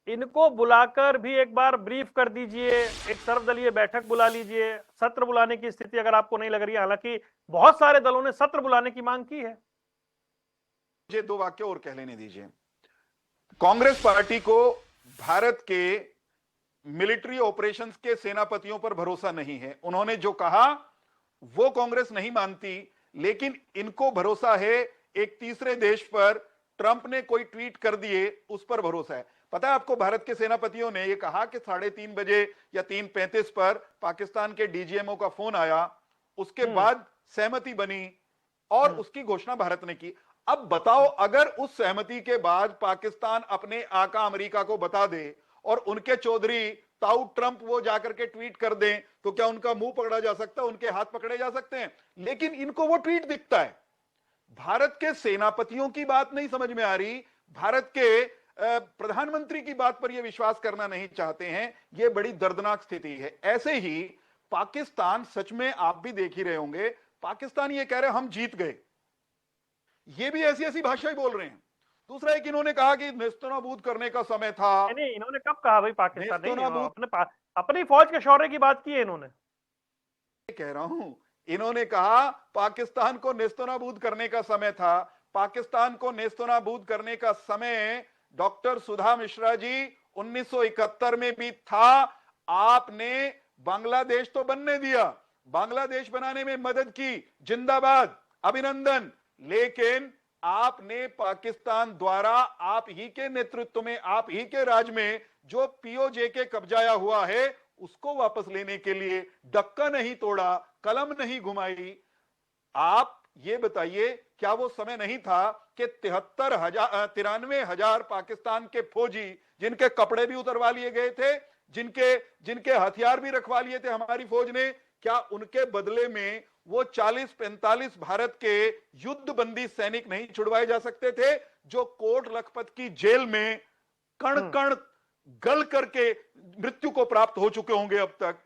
इनको बुलाकर भी एक बार ब्रीफ कर दीजिए, एक सर्वदलीय बैठक बुला लीजिए। सत्र बुलाने की स्थिति अगर आपको नहीं लग रही है, हालांकि बहुत सारे दलों ने सत्र बुलाने की मांग की है। मुझे दो वाक्य और कह लेने दीजिए। कांग्रेस पार्टी को भारत के मिलिट्री ऑपरेशंस के सेनापतियों पर भरोसा नहीं है। उन्होंने जो कहा वो कांग्रेस नहीं मानती, लेकिन इनको भरोसा है एक तीसरे देश पर, ट्रंप ने कोई ट्वीट कर दिए उस पर भरोसा है। पता है आपको, भारत के सेनापतियों ने ये कहा कि 3:30 बजे या 3:35 पर पाकिस्तान के डीजीएमओ का फोन आया, उसके बाद सहमति बनी और उसकी घोषणा भारत ने की। अब बताओ, अगर उस सहमति के बाद पाकिस्तान अपने आका अमेरिका को बता दे और उनके चौधरी ताऊ ट्रंप वो जाकर के ट्वीट कर दें, तो क्या उनका मुंह पकड़ा जा सकता है, उनके हाथ पकड़े जा सकते हैं? लेकिन इनको वो ट्वीट दिखता है। भारत के सेनापतियों की बात नहीं समझ में आ रही, भारत के प्रधानमंत्री की बात पर ये विश्वास करना नहीं चाहते हैं। ये बड़ी दर्दनाक स्थिति है। ऐसे ही पाकिस्तान, सच में आप भी देख ही रहे होंगे, पाकिस्तान ये कह रहे हैं हम जीत गए, ये भी ऐसी ऐसी भाषा ही बोल रहे हैं। दूसरा एक इन्होंने कहा कि नेस्तनाबूद करने का समय था। नहीं, इन्होंने कब कहा भाई पाकिस्तान? नहीं, अपनी फौज के शौर्य की बात की है इन्होंने। कह रहा हूं, इन्होंने कहा पाकिस्तान को नेस्तनाबूद करने का समय था। पाकिस्तान को नेस्तनाबूद करने का समय डॉक्टर सुधा मिश्रा जी 1971 में भी था। आपने बांग्लादेश तो बनने दिया, बांग्लादेश बनाने में मदद की, जिंदाबाद, अभिनंदन। लेकिन आपने पाकिस्तान द्वारा आप ही के नेतृत्व में, आप ही के राज में जो पीओजे के कब्जाया हुआ है, उसको वापस लेने के लिए डक्का नहीं तोड़ा, कलम नहीं घुमाई। आप ये बताइए, क्या वो समय नहीं था कि 93,000 पाकिस्तान के फौजी, जिनके कपड़े भी उतरवा लिए गए थे, जिनके हथियार भी रखवा लिए थे हमारी फौज ने, क्या उनके बदले में वो 40-45 भारत के युद्ध बंदी सैनिक नहीं छुड़वाए जा सकते थे, जो कोट लखपत की जेल में कण कण गल करके मृत्यु को प्राप्त हो चुके होंगे अब तक?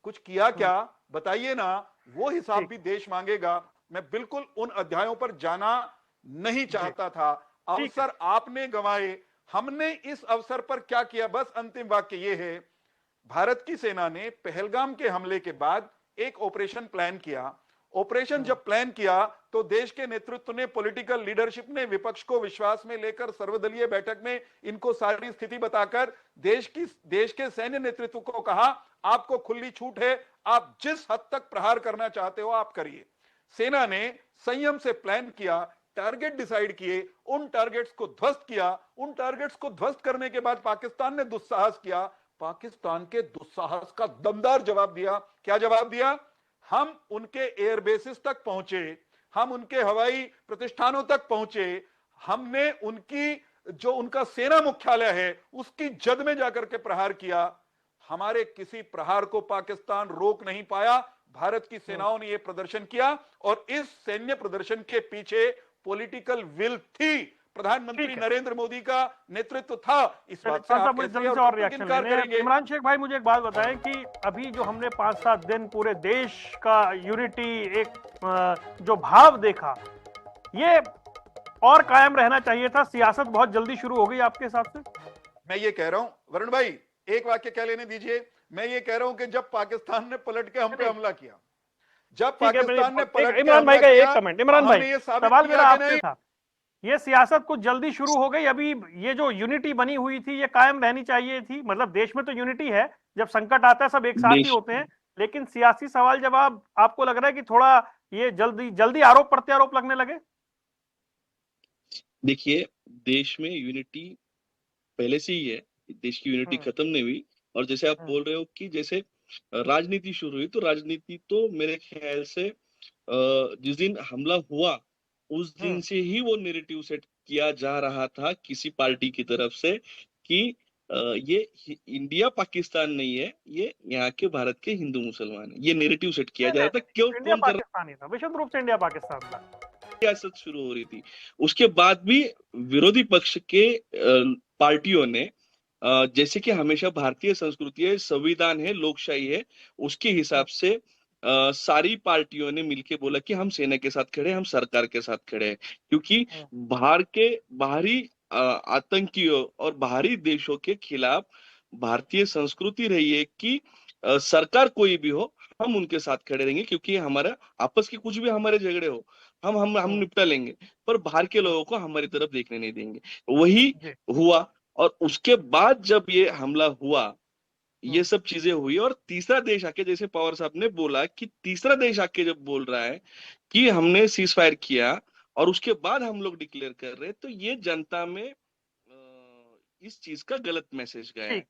कुछ किया क्या? बताइए ना। वो हिसाब भी देश मांगेगा। मैं बिल्कुल उन अध्यायों पर जाना नहीं चाहता था। अवसर आपने गंवाए, हमने इस अवसर पर क्या किया? बस अंतिम वाक्य ये है, भारत की सेना ने पहलगाम के हमले के बाद एक ऑपरेशन प्लान किया। ऑपरेशन जब प्लान किया तो देश के नेतृत्व ने, पॉलिटिकल लीडरशिप ने विपक्ष को विश्वास में लेकर सर्वदलीय बैठक में इनको सारी स्थिति बताकर देश के सैन्य नेतृत्व को कहा, आपको खुली छूट है, आप जिस हद तक प्रहार करना चाहते हो आप करिए। सेना ने संयम से प्लान किया, टारगेट डिसाइड किए, उन टारगेट्स को ध्वस्त किया। उन टारगेट्स को ध्वस्त करने के बाद पाकिस्तान ने दुस्साहस किया। पाकिस्तान के दुस्साहस का दमदार जवाब दिया। क्या जवाब दिया? हम उनके एयरबेसिस तक पहुंचे, हम उनके हवाई प्रतिष्ठानों तक पहुंचे, हमने उनका सेना मुख्यालय है उसकी जद में जाकर के प्रहार किया। हमारे किसी प्रहार को पाकिस्तान रोक नहीं पाया। भारत की सेनाओं ने यह प्रदर्शन किया और इस सैन्य प्रदर्शन के पीछे पॉलिटिकल विल थी, प्रधानमंत्री नरेंद्र मोदी का नेतृत्व था। इस बात से आप कैसे और रिएक्शन करेंगे? इमरान शेख भाई, मुझे एक बात बताएं कि अभी जो हमने 5-7 दिन पूरे देश का यूनिटी, एक जो भाव देखा, ये और कायम रहना चाहिए था। सियासत बहुत जल्दी शुरू हो गई आपके हिसाब से? मैं ये कह रहा हूं वरुण भाई, एक वाक्य कह लेने दीजिए। मैं ये कह रहा हूं कि जब पाकिस्तान ने पलट के हम पे हमला किया, जब पाकिस्तान ने पलट के इमरान भाई का एक कमेंट, इमरान भाई ये सवाल मेरा आपसे था, ये सियासत कुछ जल्दी शुरू हो गई, अभी ये जो यूनिटी बनी हुई थी ये कायम रहनी चाहिए थी। मतलब देश में तो यूनिटी है, जब संकट आता है सब एक साथ ही होते हैं, लेकिन सियासी सवाल जब आपको लग रहा है कि थोड़ा ये जल्दी आरोप प्रत्यारोप लगने लगे? देखिए, देश में यूनिटी पहले से ही है, देश की यूनिटी खत्म नहीं हुई। और जैसे आप बोल रहे हो कि जैसे राजनीति शुरू हुई, तो राजनीति तो मेरे ख्याल से जिस दिन हमला हुआ उस दिन से ही वो नैरेटिव सेट किया जा रहा था किसी पार्टी की तरफ से कि ये इंडिया पाकिस्तान नहीं है, ये यहाँ के भारत के हिंदू मुसलमान है। ये नैरेटिव सेट किया जा रहा था। क्यों? इंडिया कौन कर पाकिस्तानी था, विशुद्ध रूप से इंडिया पाकिस्तान था। सियासत शुरू हो रही थी। उसके बाद भी विरोधी पक्ष के पार्टियों ने, जैसे कि हमेशा भारतीय संस्कृति है, संविधान है, लोकशाही है, उसके हिसाब से सारी पार्टियों ने मिलकर बोला कि हम सेना के साथ खड़े हैं, हम सरकार के साथ खड़े हैं, क्योंकि बाहरी आतंकियों और बाहरी देशों के खिलाफ भारतीय संस्कृति रही है कि सरकार कोई भी हो हम उनके साथ खड़े रहेंगे, क्योंकि हमारा आपस के कुछ भी हमारे झगड़े हो हम निपटा लेंगे, पर बाहर के लोगों को हमारी तरफ देखने नहीं देंगे। वही हुआ। और उसके बाद जब ये हमला हुआ, ये सब चीजें हुई, और तीसरा देश आके, जैसे पवार साहब ने बोला कि तीसरा देश आके जब बोल रहा है कि हमने सीज फायर किया और उसके बाद हम लोग डिक्लेयर कर रहे हैं, तो ये जनता में इस चीज का गलत मैसेज गया है।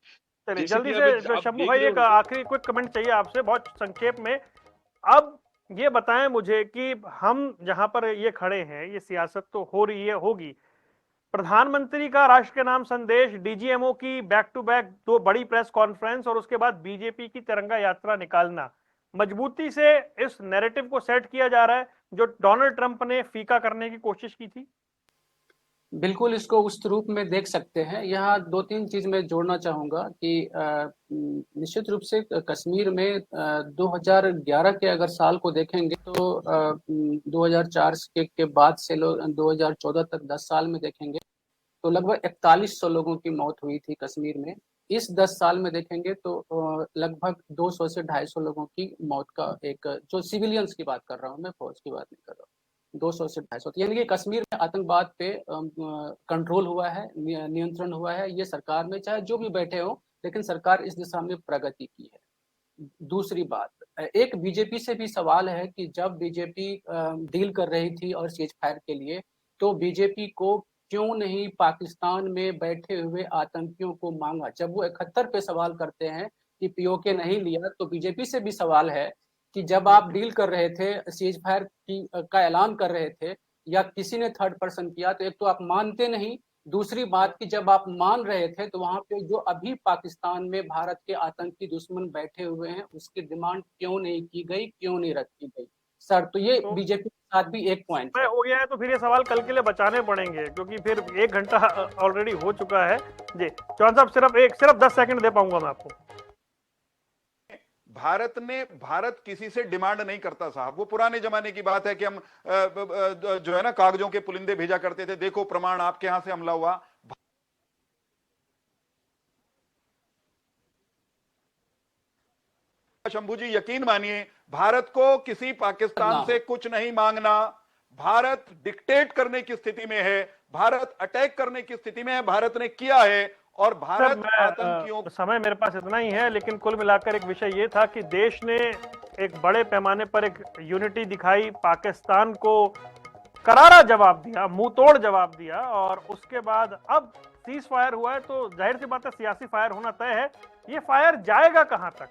चलिए जल्दी से शंभू भाई एक आखिरी क्विक कमेंट चाहिए आपसे, बहुत संक्षेप में। अब ये बताएं मुझे कि हम जहां पर ये खड़े हैं, ये सियासत तो हो रही है, होगी, प्रधानमंत्री का राष्ट्र के नाम संदेश, डीजीएमओ की बैक टू बैक 2 बड़ी प्रेस कॉन्फ्रेंस और उसके बाद बीजेपी की तिरंगा यात्रा निकालना, मजबूती से इस नैरेटिव को सेट किया जा रहा है जो डोनाल्ड ट्रंप ने फीका करने की कोशिश की थी। बिल्कुल इसको उस रूप में देख सकते हैं। यहाँ 2-3 चीज मैं जोड़ना चाहूंगा कि निश्चित रूप से कश्मीर में 2011 के अगर साल को देखेंगे तो 2004 के बाद से 2014 तक 10 साल में देखेंगे तो लगभग 4100 लोगों की मौत हुई थी कश्मीर में। इस 10 साल में देखेंगे तो लगभग 200 से 250 लोगों की मौत का एक, जो सिविलियंस की बात कर रहा हूँ मैं, फौज की बात नहीं कर रहा हूँ, 200 से 250। यानी कि कश्मीर में आतंकवाद पे कंट्रोल हुआ है, नियंत्रण हुआ है। ये सरकार में चाहे जो भी बैठे हो, लेकिन सरकार इस दिशा में प्रगति की है। दूसरी बात, एक बीजेपी से भी सवाल है कि जब बीजेपी डील कर रही थी और सीज फायर के लिए, तो बीजेपी को क्यों नहीं पाकिस्तान में बैठे हुए आतंकियों को मांगा? जब वो 71 पे सवाल करते हैं कि पीओके नहीं लिया, तो बीजेपी से भी सवाल है कि जब आप डील कर रहे थे, सीज फायर की का ऐलान कर रहे थे या किसी ने थर्ड पर्सन किया, तो एक तो आप मानते नहीं, दूसरी बात कि जब आप मान रहे थे तो वहां पे जो अभी पाकिस्तान में भारत के आतंकी दुश्मन बैठे हुए हैं उसकी डिमांड क्यों नहीं की गई, क्यों नहीं रखी गई सर? तो ये तो बीजेपी के साथ भी एक पॉइंट समय है। हो गया है, तो फिर ये सवाल कल के लिए बचाने पड़ेंगे, क्योंकि फिर 1 घंटा ऑलरेडी हो चुका है। जी चौहान साहब, सिर्फ 10 सेकंड दे पाऊंगा मैं आपको। भारत किसी से डिमांड नहीं करता साहब। वो पुराने जमाने की बात है कि हम जो है ना कागजों के पुलिंदे भेजा करते थे, देखो प्रमाण आपके यहां से हमला हुआ। शंभू जी यकीन मानिए, भारत को किसी पाकिस्तान से कुछ नहीं मांगना। भारत डिक्टेट करने की स्थिति में है, भारत अटैक करने की स्थिति में है, भारत ने किया है। और भारत आतंकियों समय मेरे पास इतना ही है, लेकिन कुल मिलाकर एक विषय ये था कि देश ने एक बड़े पैमाने पर एक यूनिटी दिखाई, पाकिस्तान को करारा जवाब दिया, मुंह तोड़ जवाब दिया, और उसके बाद अब सीज फायर हुआ है तो जाहिर सी बात है सियासी फायर होना तय है। ये फायर जाएगा कहां तक,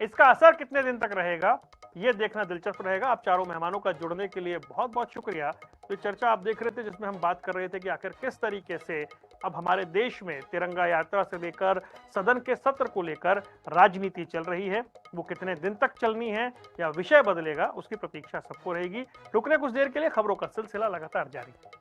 इसका असर कितने दिन तक रहेगा, ये देखना दिलचस्प रहेगा। आप चारों मेहमानों का जुड़ने के लिए बहुत बहुत शुक्रिया। तो चर्चा आप देख रहे थे जिसमें हम बात कर रहे थे कि आखिर किस तरीके से अब हमारे देश में तिरंगा यात्रा से लेकर सदन के सत्र को लेकर राजनीति चल रही है। वो कितने दिन तक चलनी है या विषय बदलेगा, उसकी प्रतीक्षा सबको रहेगी। रुकने कुछ देर के लिए, खबरों का सिलसिला लगातार जारी है।